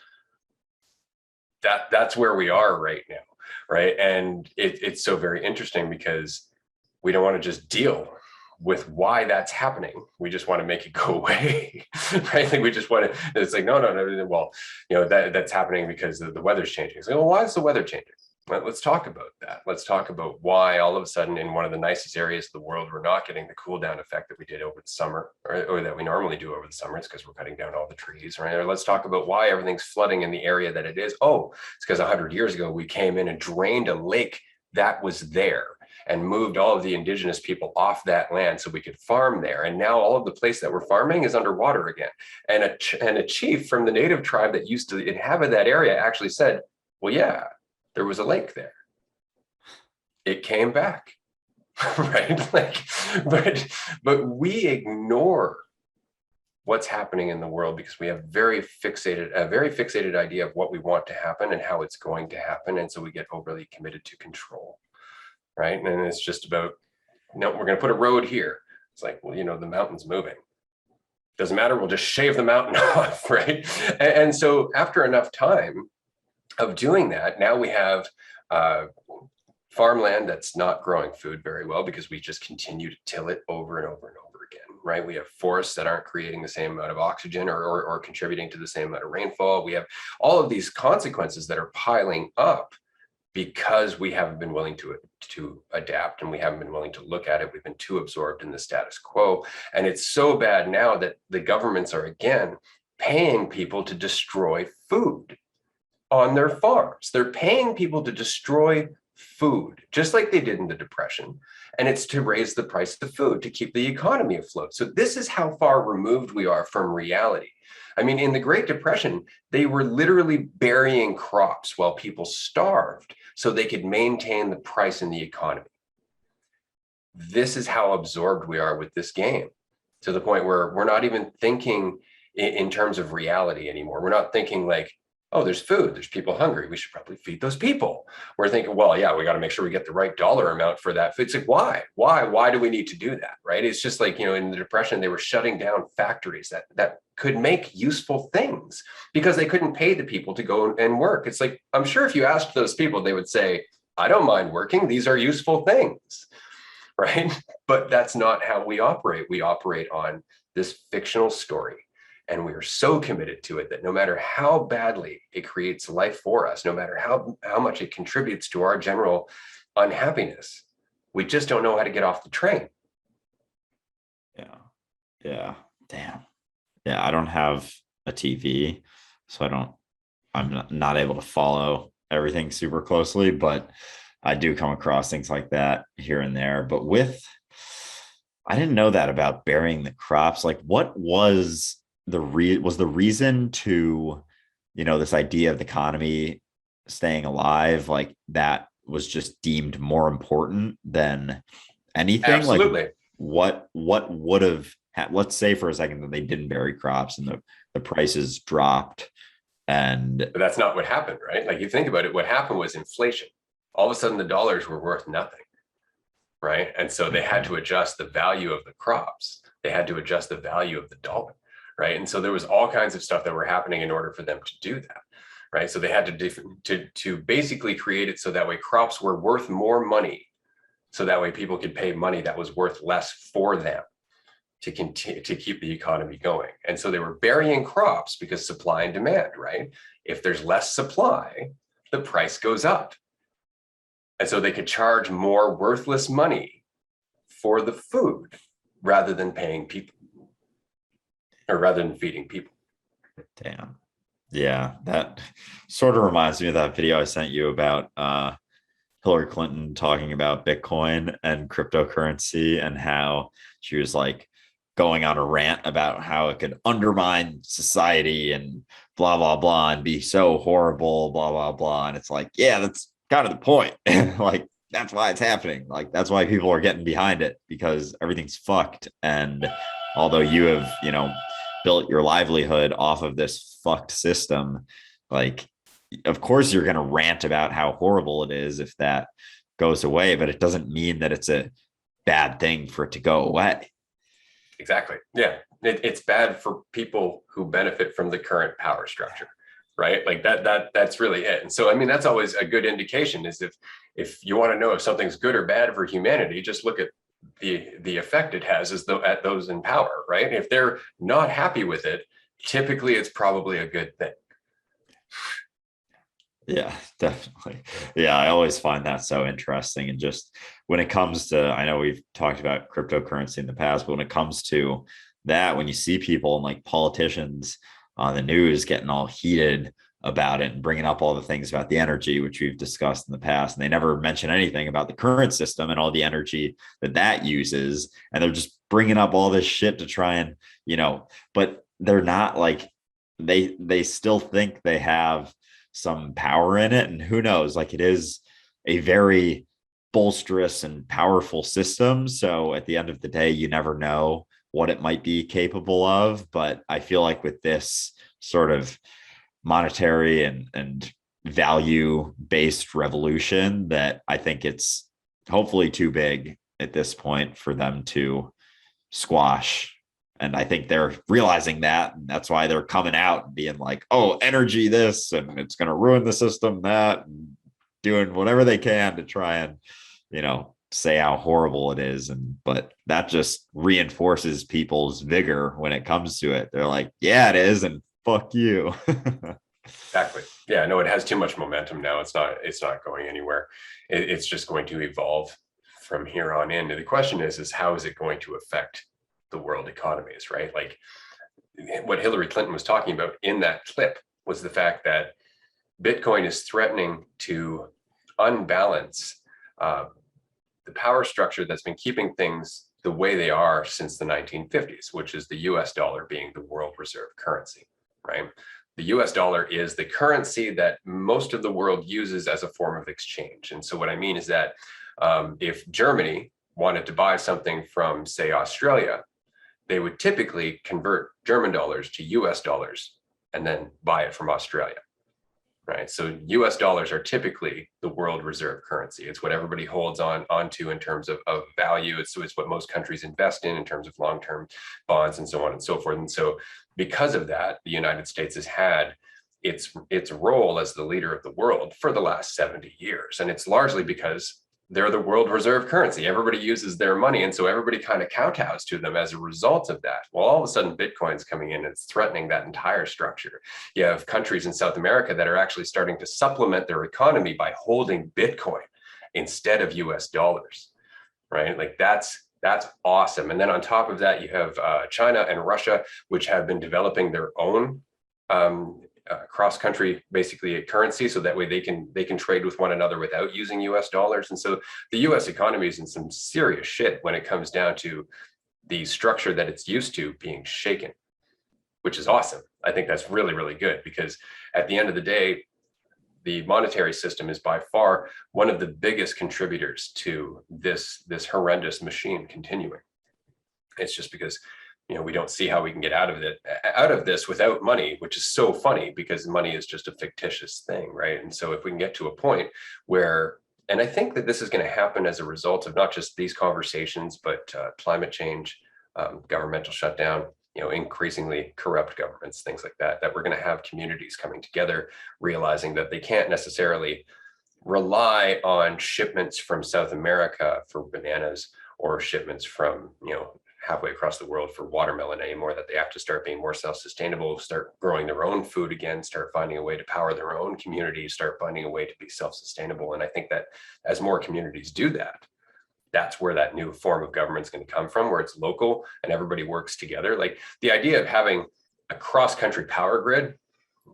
That's where we are right now, right? And it's so very interesting, because we don't want to just deal with why that's happening. We just want to make it go away, right? Like we just want to, it's like, no. Well, that's happening because the weather's changing. So, well, why is the weather changing? Well, let's talk about that. Let's talk about why all of a sudden in one of the nicest areas of the world, we're not getting the cool down effect that we did over the summer, or that we normally do over the summer. It's because we're cutting down all the trees, right? Or let's talk about why everything's flooding in the area that it is. Oh, it's because 100 years ago, we came in and drained a lake that was there and moved all of the indigenous people off that land so we could farm there. And now all of the place that we're farming is underwater again. And a chief from the native tribe that used to inhabit that area actually said, well, yeah, there was a lake there. It came back, right? Like, but we ignore what's happening in the world because we have a very fixated idea of what we want to happen and how it's going to happen. And so we get overly committed to control, right? And it's just about, no, we're going to put a road here. It's like, well, the mountain's moving. Doesn't matter. We'll just shave the mountain off, right? And so after enough time of doing that, now we have farmland that's not growing food very well because we just continue to till it over and over and over again, right? We have forests that aren't creating the same amount of oxygen or contributing to the same amount of rainfall. We have all of these consequences that are piling up because we haven't been willing to adapt, and we haven't been willing to look at it. We've been too absorbed in the status quo. And it's so bad now that the governments are again paying people to destroy food on their farms. They're paying people to destroy food, just like they did in the Depression. And it's to raise the price of food to keep the economy afloat. So this is how far removed we are from reality. I mean, in the Great Depression, they were literally burying crops while people starved so they could maintain the price in the economy. This is how absorbed we are with this game, to the point where we're not even thinking in terms of reality anymore. We're not thinking like, oh, there's food, there's people hungry, we should probably feed those people. We're thinking, well, yeah, we got to make sure we get the right dollar amount for that food. It's like, why do we need to do that, right? It's just like, in the Depression, they were shutting down factories that could make useful things because they couldn't pay the people to go and work. It's like, I'm sure if you asked those people, they would say, I don't mind working, these are useful things, right? But that's not how we operate. We operate on this fictional story. And we are so committed to it that no matter how badly it creates life for us, no matter how much it contributes to our general unhappiness, we just don't know how to get off the train. Yeah. Damn. Yeah. I don't have a TV, so I'm not able to follow everything super closely, but I do come across things like that here and there. But I didn't know that about burying the crops. Like, what was the reason to, this idea of the economy staying alive, like that was just deemed more important than anything? Absolutely. Like, what would have let's say for a second that they didn't bury crops and the prices dropped, but that's not what happened, right? Like, you think about it, what happened was inflation. All of a sudden the dollars were worth nothing, right? And so they had to adjust the value of the crops. They had to adjust the value of the dollar, right? And so there was all kinds of stuff that were happening in order for them to do that, right? So they had to basically create it so that way crops were worth more money, so that way people could pay money that was worth less for them to continue to keep the economy going. And so they were burying crops because supply and demand, right? If there's less supply, the price goes up. And so they could charge more worthless money for the food rather than paying people, or rather than feeding people. Damn. Yeah, that sort of reminds me of that video I sent you about Hillary Clinton talking about Bitcoin and cryptocurrency, and how she was like going on a rant about how it could undermine society and blah, blah, blah, and be so horrible, blah, blah, blah. And it's like, yeah, that's kind of the point. Like, that's why it's happening. Like, that's why people are getting behind it, because everything's fucked. And although you have, built your livelihood off of this fucked system, like, of course you're going to rant about how horrible it is if that goes away, but it doesn't mean that it's a bad thing for it to go away. Exactly. Yeah. It's bad for people who benefit from the current power structure, right? Like that's really it. And so, I mean, that's always a good indication, is if you want to know if something's good or bad for humanity, just look at the effect it has at those in power, right? If they're not happy with it, typically it's probably a good thing. Yeah, definitely. Yeah, I always find that so interesting. And just when it comes to, I know we've talked about cryptocurrency in the past, but when it comes to that, when you see people and like politicians on the news getting all heated about it and bringing up all the things about the energy, which we've discussed in the past, and they never mention anything about the current system and all the energy that uses. And they're just bringing up all this shit to try and, but they're not like, they still think they have some power in it. And who knows, like, it is a very bolsterous and powerful system. So at the end of the day, you never know what it might be capable of. But I feel like with this sort of monetary and value based revolution, that I think it's hopefully too big at this point for them to squash. And I think they're realizing that, and that's why they're coming out and being like, oh, energy this, and it's going to ruin the system, that, and doing whatever they can to try and, say how horrible it is. But that just reinforces people's vigor when it comes to it. They're like, yeah, it is. And fuck you. Exactly. Yeah, no, it has too much momentum now. It's not going anywhere. It's just going to evolve from here on in. And the question is how is it going to affect the world economies, right? Like, what Hillary Clinton was talking about in that clip was the fact that Bitcoin is threatening to unbalance the power structure that's been keeping things the way they are since the 1950s, which is the US dollar being the world reserve currency, right? The US dollar is the currency that most of the world uses as a form of exchange. And so what I mean is that if Germany wanted to buy something from, say, Australia, they would typically convert German dollars to US dollars and then buy it from Australia, right? So US dollars are typically the world reserve currency. It's what everybody holds onto in terms of value. It's what most countries invest in terms of long-term bonds and so on and so forth. And so because of that, the United States has had its role as the leader of the world for the last 70 years. And it's largely because they're the world reserve currency. Everybody uses their money. And so everybody kind of kowtows to them as a result of that. Well, all of a sudden, Bitcoin's coming in and it's threatening that entire structure. You have countries in South America that are actually starting to supplement their economy by holding Bitcoin instead of US dollars, right? Like that's awesome. And then on top of that, you have China and Russia, which have been developing their own cross-country basically a currency, so that way they can trade with one another without using US dollars. And so the US economy is in some serious shit when it comes down to the structure that it's used to being shaken, which is awesome. I think that's really, really good, because at the end of the day, the monetary system is by far one of the biggest contributors to this horrendous machine continuing. It's just because we don't see how we can get out of this without money, which is so funny because money is just a fictitious thing, right? And so if we can get to a point where, and I think that this is going to happen as a result of not just these conversations, but climate change, governmental shutdown, increasingly corrupt governments, things like that, that we're going to have communities coming together, realizing that they can't necessarily rely on shipments from South America for bananas or shipments from, halfway across the world for watermelon anymore, that they have to start being more self-sustainable, start growing their own food again, start finding a way to power their own communities, start finding a way to be self-sustainable. And I think that as more communities do that, that's where that new form of government is going to come from, where it's local and everybody works together. Like the idea of having a cross-country power grid,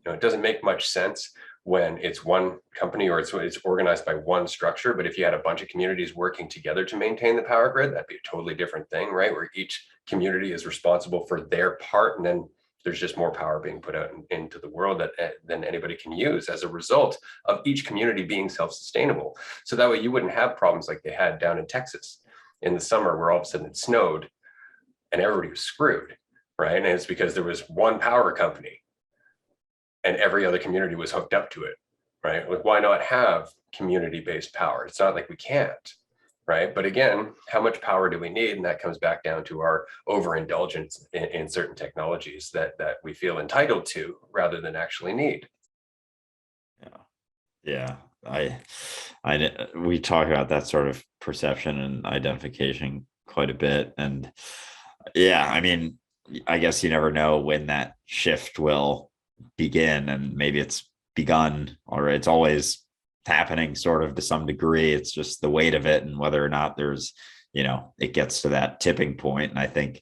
it doesn't make much sense when it's one company or it's organized by one structure. But if you had a bunch of communities working together to maintain the power grid, that'd be a totally different thing, right? Where each community is responsible for their part, and then there's just more power being put out into the world than anybody can use as a result of each community being self-sustainable. So that way you wouldn't have problems like they had down in Texas in the summer, where all of a sudden it snowed and everybody was screwed, right? And it's because there was one power company and every other community was hooked up to it, right? Like, why not have community-based power? It's not like we can't, right? But again, how much power do we need? And that comes back down to our overindulgence in certain technologies that we feel entitled to rather than actually need. Yeah. We talk about that sort of perception and identification quite a bit. And yeah, I mean, I guess you never know when that shift will begin, and maybe it's begun, or it's always happening sort of to some degree. It's just the weight of it and whether or not there's, it gets to that tipping point. And I think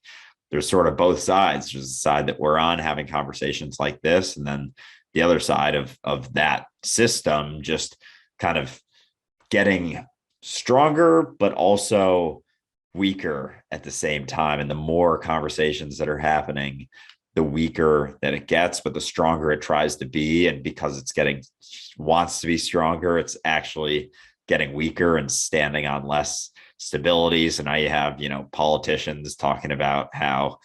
there's sort of both sides. There's the side that we're on having conversations like this, and then the other side of that system just kind of getting stronger, but also weaker at the same time. And the more conversations that are happening, the weaker that it gets, but the stronger it tries to be. And because wants to be stronger, it's actually getting weaker and standing on less stability. So now you have, politicians talking about how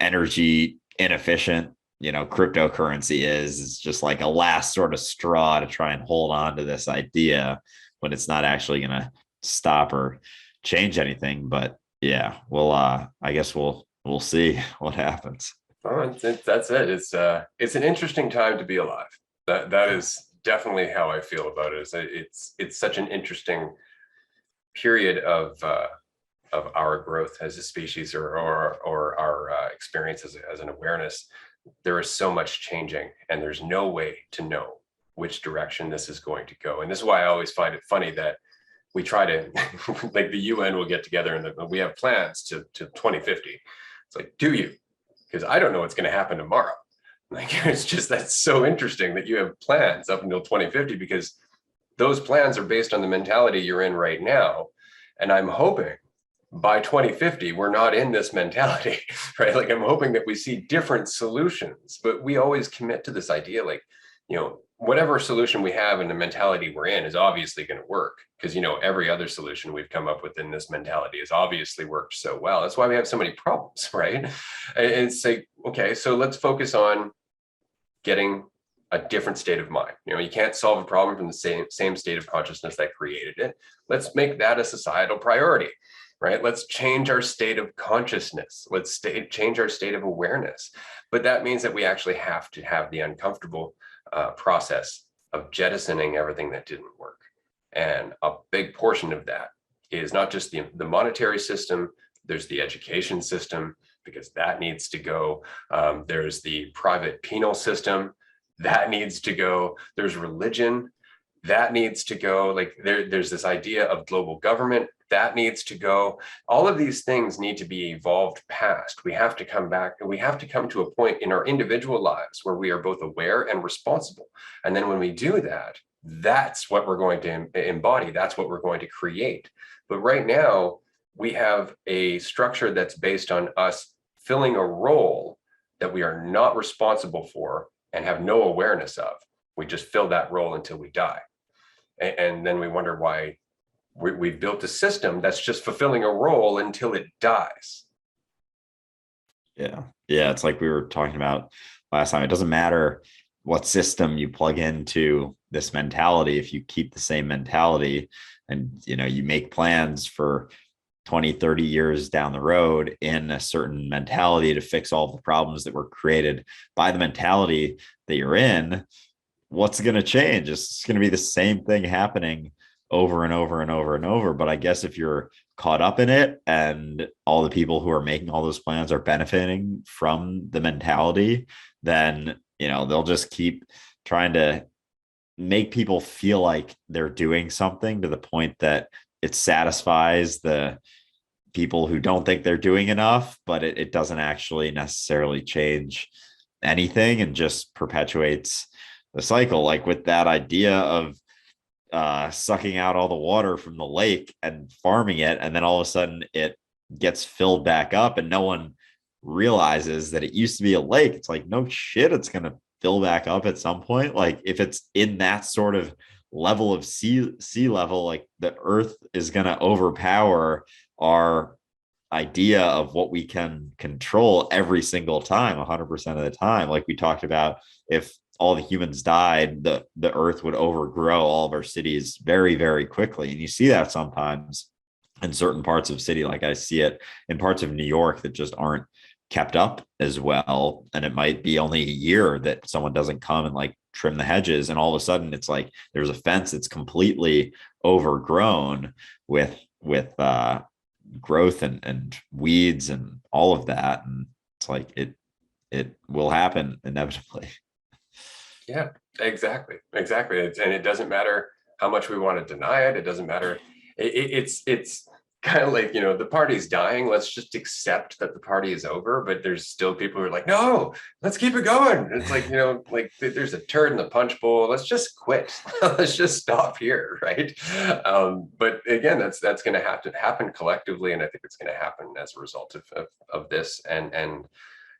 energy inefficient, cryptocurrency is just like a last sort of straw to try and hold on to this idea when it's not actually going to stop or change anything. But yeah, I guess we'll see what happens. Oh, that's it. It's an interesting time to be alive. That is definitely how I feel about it. It's such an interesting period of our growth as a species, or our experience as an awareness. There is so much changing, and there's no way to know which direction this is going to go. And this is why I always find it funny that we try to, like the UN will get together and we have plans to 2050. It's like, do you? Because I don't know what's going to happen tomorrow. Like, it's just, that's so interesting that you have plans up until 2050, because those plans are based on the mentality you're in right now. And I'm hoping by 2050, we're not in this mentality, right? Like, I'm hoping that we see different solutions, but we always commit to this idea, like, whatever solution we have in the mentality we're in is obviously going to work, because, every other solution we've come up with in this mentality has obviously worked so well. That's why we have so many problems, right? And it's like, okay, so let's focus on getting a different state of mind. You can't solve a problem from the same state of consciousness that created it. Let's make that a societal priority, right? Let's change our state of consciousness. Let's change our state of awareness. But that means that we actually have to have the uncomfortable process of jettisoning everything that didn't work. And a big portion of that is not just the monetary system, there's the education system, because that needs to go. There's the private penal system, that needs to go. There's religion, that needs to go. Like there's this idea of global government, that needs to go. All of these things need to be evolved past. We have to come back, and we have to come to a point in our individual lives where we are both aware and responsible. And then when we do that, that's what we're going to embody. That's what we're going to create. But right now, we have a structure that's based on us filling a role that we are not responsible for and have no awareness of. We just fill that role until we die. And then we wonder why we've built a system that's just fulfilling a role until it dies. Yeah. It's like we were talking about last time. It doesn't matter what system you plug into this mentality. If you keep the same mentality and, you make plans for 20, 30 years down the road in a certain mentality to fix all the problems that were created by the mentality that you're in, what's going to change? It's going to be the same thing happening over and over and over and over. But I guess if you're caught up in it and all the people who are making all those plans are benefiting from the mentality, then, they'll just keep trying to make people feel like they're doing something to the point that it satisfies the people who don't think they're doing enough, but it doesn't actually necessarily change anything and just perpetuates the cycle. Like with that idea of sucking out all the water from the lake and farming it, and then all of a sudden it gets filled back up and no one realizes that it used to be a lake. It's like, no shit, it's going to fill back up at some point. Like if it's in that sort of level of sea level, like the earth is going to overpower our idea of what we can control every single time, 100% of the time. Like we talked about, if all the humans died, the earth would overgrow all of our cities very, very quickly. And you see that sometimes in certain parts of city. Like I see it in parts of New York that just aren't kept up as well. And it might be only a year that someone doesn't come and like trim the hedges. And all of a sudden it's like, there's a fence that's completely overgrown with growth and weeds and all of that. And it's like, it will happen inevitably. Yeah, exactly. And it doesn't matter how much we want to deny it. It doesn't matter. It's kind of like, the party's dying. Let's just accept that the party is over. But there's still people who are like, no, let's keep it going. It's like, like there's a turd in the punch bowl. Let's just quit. Let's just stop here, right? But again, that's going to have to happen collectively, and I think it's going to happen as a result of this and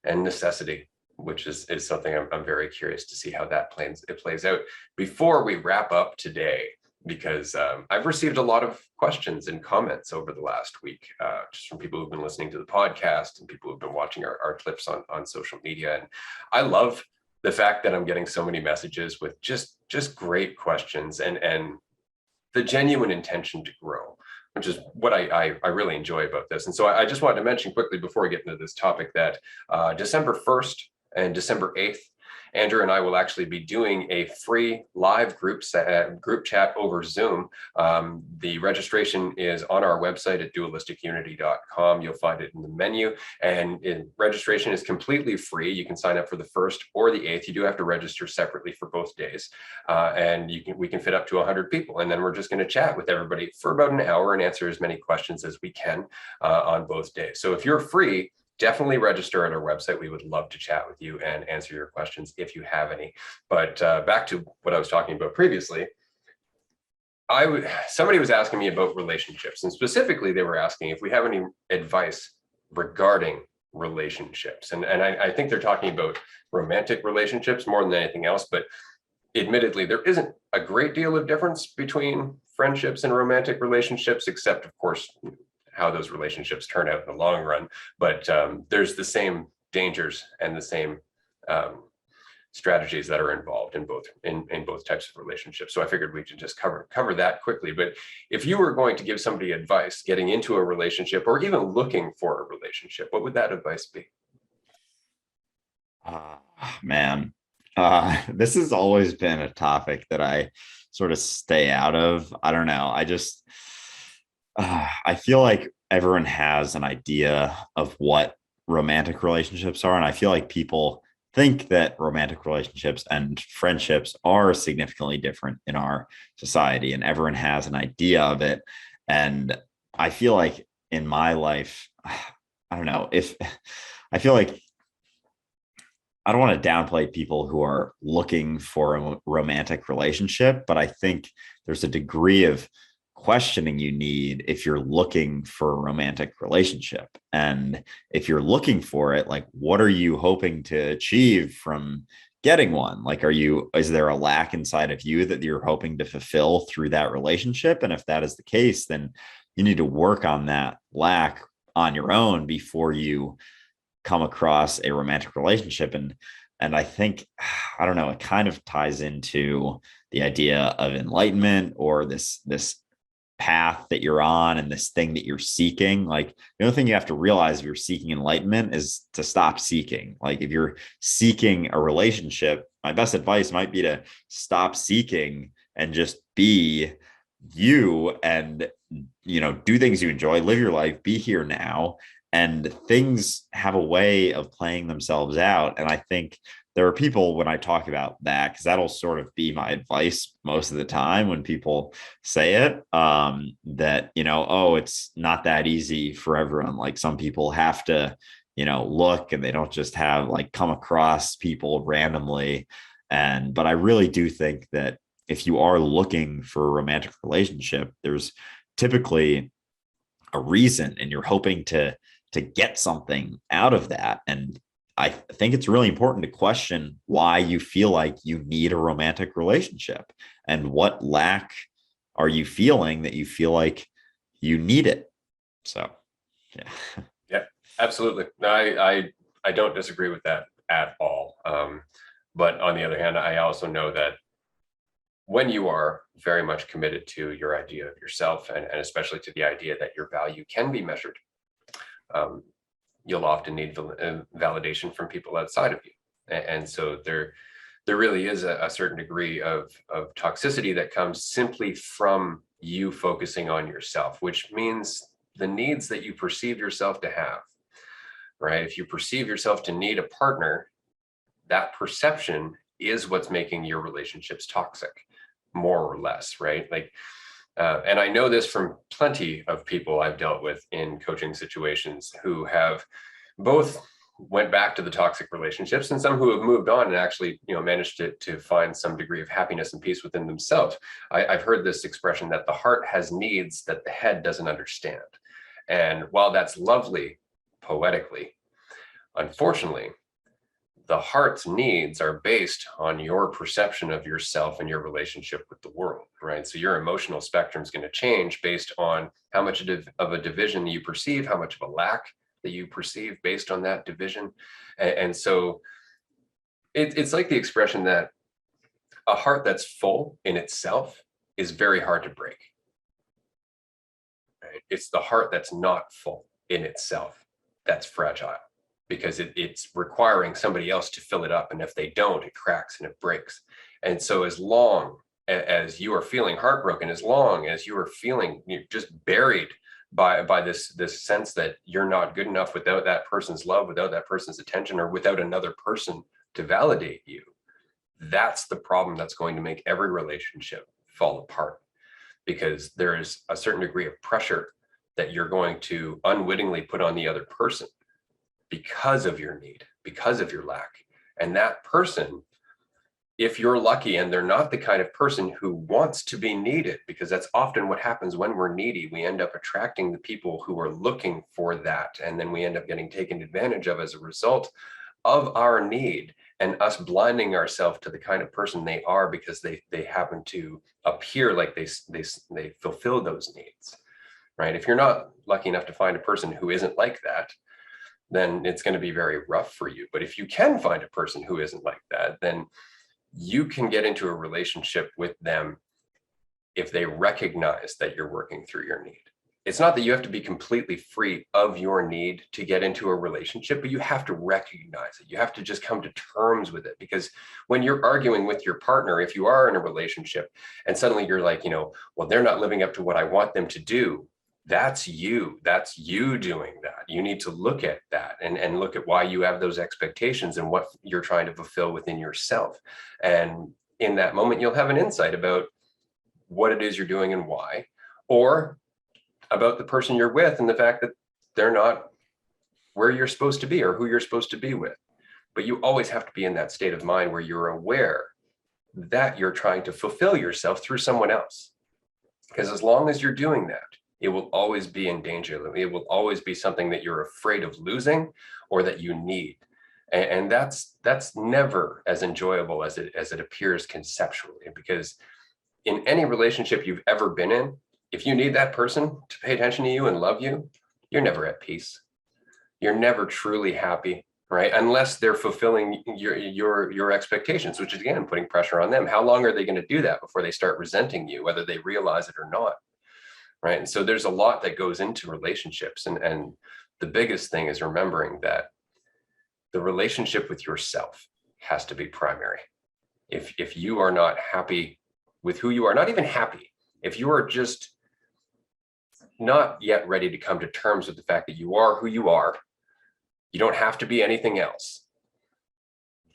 necessity, which is something I'm very curious to see how that plays out. Before we wrap up today, because I've received a lot of questions and comments over the last week, just from people who've been listening to the podcast and people who've been watching our clips on social media. And I love the fact that I'm getting so many messages with just great questions and the genuine intention to grow, which is what I really enjoy about this. And so I just wanted to mention quickly before we get into this topic that December 1st and December 8th, Andrew and I will actually be doing a free live group chat over Zoom. The registration is on our website at dualisticunity.com. You'll find it in the menu, and registration is completely free. You can sign up for the 1st or the 8th. You do have to register separately for both days, and we can fit up to 100 people. And then we're just going to chat with everybody for about an hour and answer as many questions as we can on both days. So if you're free, definitely register at our website. We would love to chat with you and answer your questions if you have any. But back to what I was talking about previously, somebody was asking me about relationships, and specifically they were asking if we have any advice regarding relationships. And I think they're talking about romantic relationships more than anything else, but admittedly, there isn't a great deal of difference between friendships and romantic relationships, except of course, how those relationships turn out in the long run. But there's the same dangers and the same strategies that are involved in both types of relationships. So I figured we should just cover that quickly. But if you were going to give somebody advice getting into a relationship or even looking for a relationship, what would that advice be? Man, this has always been a topic that I sort of stay out of. I don't know. I feel like everyone has an idea of what romantic relationships are. And I feel like people think that romantic relationships and friendships are significantly different in our society, and everyone has an idea of it. And I feel like in my life, I don't know if I feel like I don't want to downplay people who are looking for a romantic relationship, but I think there's a degree of questioning you need if you're looking for a romantic relationship. And if you're looking for it, like, what are you hoping to achieve from getting one? Like, is there a lack inside of you that you're hoping to fulfill through that relationship? And if that is the case, then you need to work on that lack on your own before you come across a romantic relationship. And I think, I don't know, it kind of ties into the idea of enlightenment, or this path that you're on and this thing that you're seeking. Like, the only thing you have to realize if you're seeking enlightenment is to stop seeking. Like, if you're seeking a relationship, my best advice might be to stop seeking and just be you, and do things you enjoy, live your life, be here now. And things have a way of playing themselves out. And I think there are people, when I talk about that, because that'll sort of be my advice most of the time when people say it, that, oh, it's not that easy for everyone. Like, some people have to, look, and they don't just have like come across people randomly. But I really do think that if you are looking for a romantic relationship, there's typically a reason, and you're hoping to get something out of that. And I think it's really important to question why you feel like you need a romantic relationship, and what lack are you feeling that you feel like you need it. So, yeah. Yeah, absolutely. No, I don't disagree with that at all. But on the other hand, I also know that when you are very much committed to your idea of yourself, and especially to the idea that your value can be measured, you'll often need validation from people outside of you. And so there really is a certain degree of toxicity that comes simply from you focusing on yourself, which means the needs that you perceive yourself to have, right? If you perceive yourself to need a partner, that perception is what's making your relationships toxic, more or less, right? Like, and I know this from plenty of people I've dealt with in coaching situations who have both went back to the toxic relationships, and some who have moved on and actually, managed to find some degree of happiness and peace within themselves. I've heard this expression that the heart has needs that the head doesn't understand. And while that's lovely poetically, unfortunately, the heart's needs are based on your perception of yourself and your relationship with the world, right? So your emotional spectrum is going to change based on how much of a division you perceive, how much of a lack that you perceive based on that division. And so it's like the expression that a heart that's full in itself is very hard to break, right? It's the heart that's not full in itself that's fragile, because it's requiring somebody else to fill it up. And if they don't, it cracks and it breaks. And so as long as you are feeling heartbroken, as long as you are feeling just buried by this sense that you're not good enough without that person's love, without that person's attention, or without another person to validate you, that's the problem that's going to make every relationship fall apart, because there is a certain degree of pressure that you're going to unwittingly put on the other person because of your need, because of your lack. And that person, if you're lucky and they're not the kind of person who wants to be needed, because that's often what happens when we're needy, we end up attracting the people who are looking for that. And then we end up getting taken advantage of as a result of our need, and us blinding ourselves to the kind of person they are because they happen to appear like they fulfill those needs, right? If you're not lucky enough to find a person who isn't like that, then it's going to be very rough for you. But if you can find a person who isn't like that, then you can get into a relationship with them if they recognize that you're working through your need. It's not that you have to be completely free of your need to get into a relationship, but you have to recognize it. You have to just come to terms with it, because when you're arguing with your partner, if you are in a relationship and suddenly you're like, well, they're not living up to what I want them to do. That's you doing that. You need to look at that and look at why you have those expectations and what you're trying to fulfill within yourself. And in that moment, you'll have an insight about what it is you're doing and why, or about the person you're with and the fact that they're not where you're supposed to be or who you're supposed to be with. But you always have to be in that state of mind where you're aware that you're trying to fulfill yourself through someone else. Because as long as you're doing that, it will always be in danger. It will always be something that you're afraid of losing or that you need. And that's never as enjoyable as it appears conceptually, because in any relationship you've ever been in, if you need that person to pay attention to you and love you, you're never at peace. You're never truly happy, right? Unless they're fulfilling your expectations, which is, again, putting pressure on them. How long are they going to do that before they start resenting you, whether they realize it or not, right? And so there's a lot that goes into relationships. And the biggest thing is remembering that the relationship with yourself has to be primary. If you are not happy with who you are, not even happy, if you are just not yet ready to come to terms with the fact that you are who you are, you don't have to be anything else,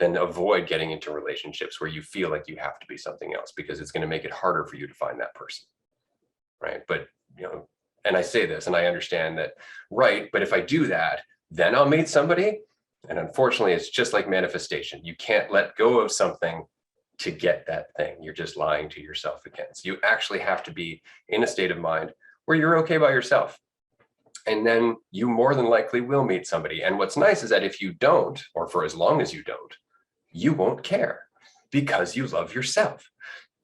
then avoid getting into relationships where you feel like you have to be something else, because it's going to make it harder for you to find that person, right? But, and I say this and I understand that, right, but if I do that, then I'll meet somebody. And unfortunately, it's just like manifestation. You can't let go of something to get that thing. You're just lying to yourself again. So you actually have to be in a state of mind where you're okay by yourself. And then you more than likely will meet somebody. And what's nice is that if you don't, or for as long as you don't, you won't care, because you love yourself.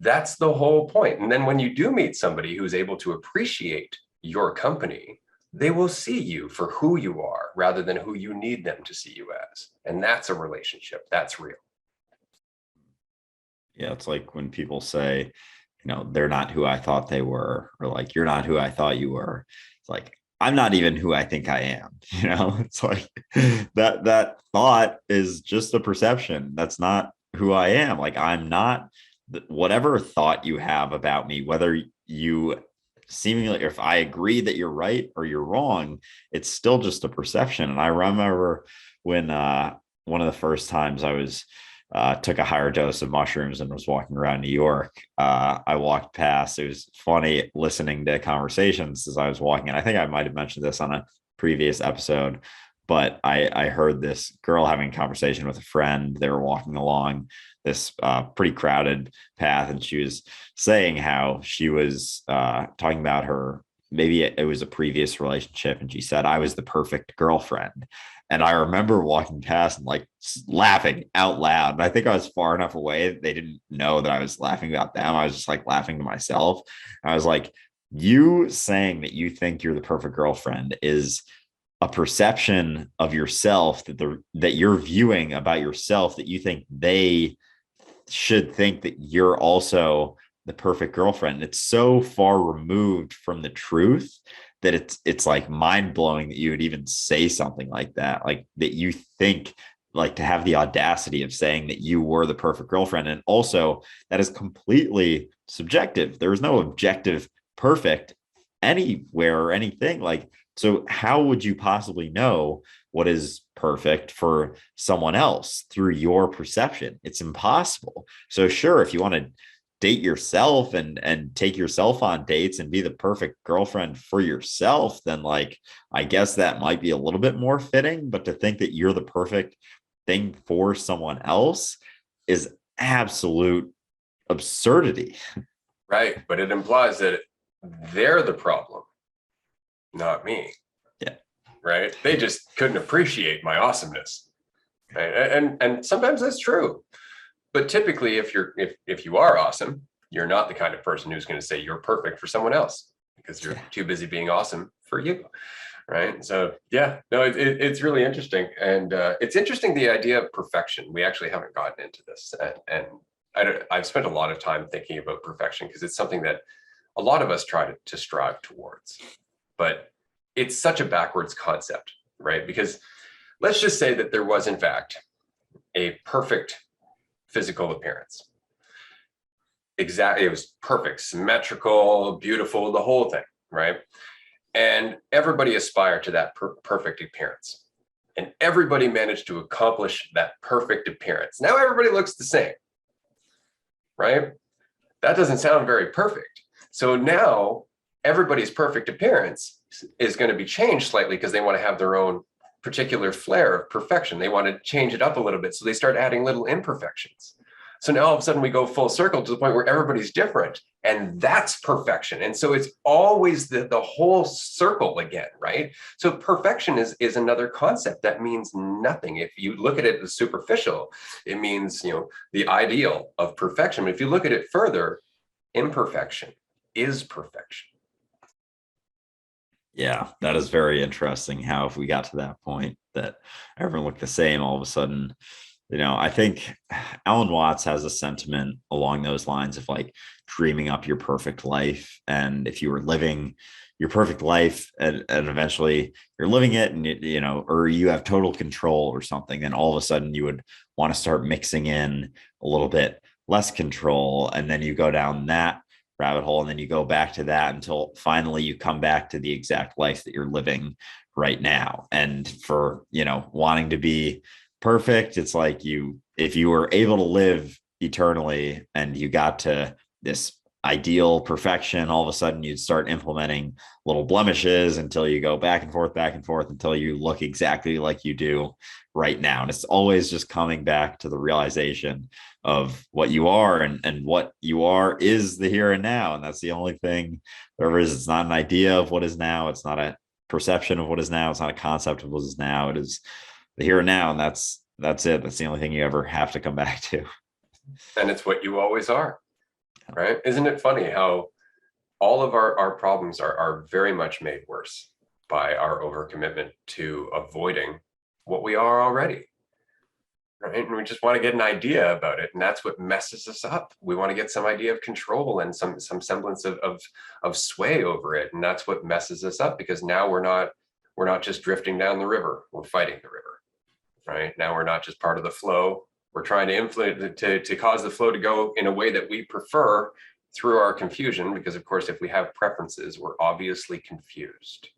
That's the whole point. And then when you do meet somebody who's able to appreciate your company, they will see you for who you are rather than who you need them to see you as. And that's a relationship. That's real. Yeah, it's like when people say, they're not who I thought they were, or like, you're not who I thought you were. It's like, I'm not even who I think I am. It's like that thought is just a perception. That's not who I am. Like, I'm not whatever thought you have about me, whether you seemingly, if I agree that you're right or you're wrong, it's still just a perception. And I remember when one of the first times I was took a higher dose of mushrooms and was walking around New York. I walked past. It was funny listening to conversations as I was walking. And I think I might have mentioned this on a previous episode, but I heard this girl having a conversation with a friend. They were walking along this pretty crowded path, and she was saying how she was talking about maybe it was a previous relationship, and she said, I was the perfect girlfriend. And I remember walking past and like laughing out loud. And I think I was far enough away that they didn't know that I was laughing about them. I was just like laughing to myself. I was like, you saying that you think you're the perfect girlfriend is a perception of yourself that you're viewing about yourself, that you think they should think that you're also the perfect girlfriend. It's so far removed from the truth that it's like mind blowing that you would even say something like that, like that you think, like, to have the audacity of saying that you were the perfect girlfriend. And also that is completely subjective. There is no objective perfect anywhere or anything. Like, so how would you possibly know what is perfect for someone else through your perception? It's impossible. So sure, if you want to date yourself and take yourself on dates and be the perfect girlfriend for yourself, then like, I guess that might be a little bit more fitting. But to think that you're the perfect thing for someone else is absolute absurdity. Right. But it implies that they're the problem, not me. Yeah. Right. They just couldn't appreciate my awesomeness. Right? And sometimes that's true. But typically, if you are awesome, you're not the kind of person who's going to say you're perfect for someone else, because you're too busy being awesome for you. Right. So yeah, no, it's really interesting. And it's interesting, the idea of perfection. We actually haven't gotten into this. And I've spent a lot of time thinking about perfection because it's something that a lot of us try to strive towards. But it's such a backwards concept, right? Because let's just say that there was, in fact, a perfect physical appearance. Exactly. It was perfect, symmetrical, beautiful, the whole thing, right? And everybody aspired to that perfect appearance. And everybody managed to accomplish that perfect appearance. Now everybody looks the same, right? That doesn't sound very perfect. So now everybody's perfect appearance is going to be changed slightly because they want to have their own particular flair of perfection. They want to change it up a little bit. So they start adding little imperfections. So now all of a sudden we go full circle to the point where everybody's different, and that's perfection. And so it's always the whole circle again, right? So perfection is another concept that means nothing. If you look at it as superficial, it means, the ideal of perfection. But if you look at it further, imperfection is perfection. Yeah, that is very interesting how if we got to that point that everyone looked the same all of a sudden. I think Alan Watts has a sentiment along those lines of like dreaming up your perfect life. And if you were living your perfect life and eventually you're living it and, or you have total control or something, then all of a sudden you would want to start mixing in a little bit less control. And then you go down that rabbit hole and then you go back to that until finally you come back to the exact life that you're living right now. And for, wanting to be perfect, it's like if you were able to live eternally and you got to this ideal perfection, all of a sudden you'd start implementing little blemishes until you go back and forth until you look exactly like you do right now. And it's always just coming back to the realization of what you are, and what you are is the here and now. And that's the only thing there is. It's not an idea of what is now. It's not a perception of what is now. It's not a concept of what is now. It is the here and now, and that's it. That's the only thing you ever have to come back to. And it's what you always are, right? Isn't it funny how all of our problems are very much made worse by our overcommitment to avoiding what we are already, right? And we just want to get an idea about it, and that's what messes us up. We want to get some idea of control and some semblance of sway over it, and that's what messes us up, because now we're not just drifting down the river, we're fighting the river. Right now, we're not just part of the flow. We're trying to influence to cause the flow to go in a way that we prefer through our confusion. Because, of course, if we have preferences, we're obviously confused.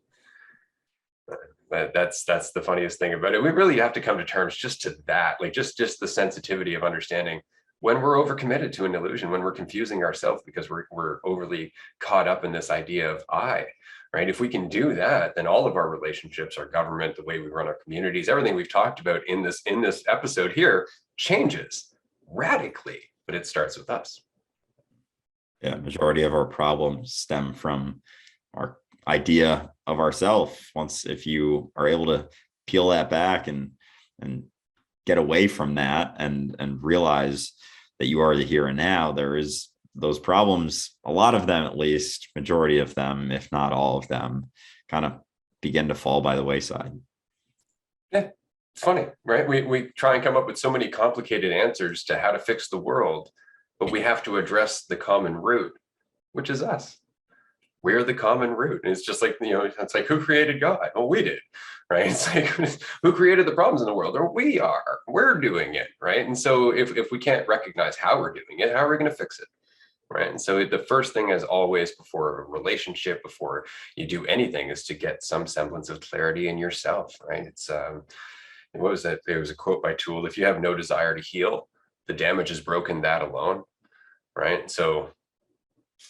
That's the funniest thing about it. We really have to come to terms just to that, like just the sensitivity of understanding when we're overcommitted to an illusion, when we're confusing ourselves because we're overly caught up in this idea of I. Right? If we can do that, then all of our relationships, our government, the way we run our communities, everything we've talked about in this episode here changes radically, but it starts with us. Yeah, majority of our problems stem from our idea of ourself. If you are able to peel that back and get away from that and realize that you are the here and now, there is those problems, a lot of them, at least majority of them, if not all of them, kind of begin to fall by the wayside. Yeah, it's funny, right? We try and come up with so many complicated answers to how to fix the world, but we have to address the common root, which is us. We're the common root. And it's just like, it's like, who created God? Well, we did, right? It's like, who created the problems in the world? Or we are. We're doing it, right? And so if we can't recognize how we're doing it, how are we going to fix it? Right. And so the first thing, as always, before a relationship, before you do anything, is to get some semblance of clarity in yourself. Right. It's what was that? There was a quote by Toole: "If you have no desire to heal, the damage is broken that alone." Right. So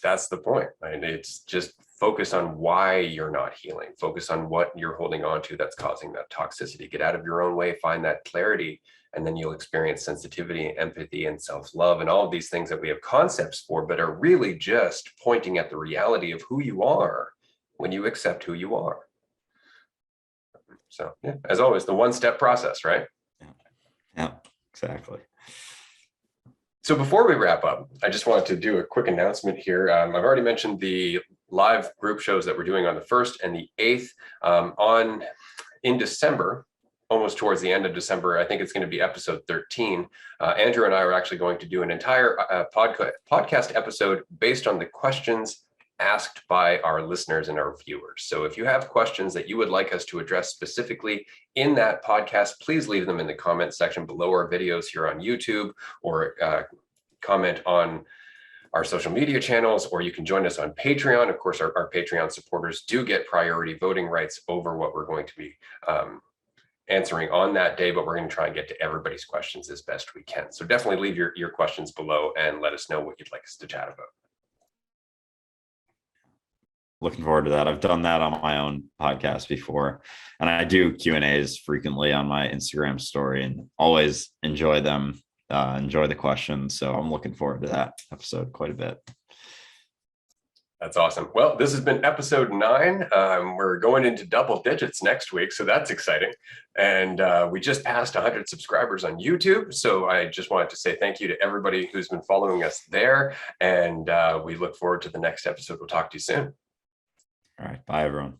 that's the point. Right. It's just focus on why you're not healing. Focus on what you're holding on to that's causing that toxicity. Get out of your own way. Find that clarity. And then you'll experience sensitivity, empathy, and self-love, and all of these things that we have concepts for, but are really just pointing at the reality of who you are when you accept who you are. So, yeah, as always, the one-step process, right? Yeah, exactly. So before we wrap up, I just wanted to do a quick announcement here. I've already mentioned the live group shows that we're doing on the 1st and the 8th in December. Almost towards the end of December, I think it's going to be episode 13. Andrew and I are actually going to do an entire podcast episode based on the questions asked by our listeners and our viewers. So if you have questions that you would like us to address specifically in that podcast, please leave them in the comment section below our videos here on YouTube, or comment on our social media channels, or you can join us on Patreon. Of course, our Patreon supporters do get priority voting rights over what we're going to be answering on that day, but we're going to try and get to everybody's questions as best we can. So definitely leave your questions below and let us know what you'd like us to chat about. Looking forward to that. I've done that on my own podcast before, and I do Q&As frequently on my Instagram story and always enjoy them, enjoy the questions. So I'm looking forward to that episode quite a bit. That's awesome. Well, this has been episode 9. We're going into double digits next week, so that's exciting. And we just passed 100 subscribers on YouTube. So I just wanted to say thank you to everybody who's been following us there. And we look forward to the next episode. We'll talk to you soon. All right. Bye, everyone.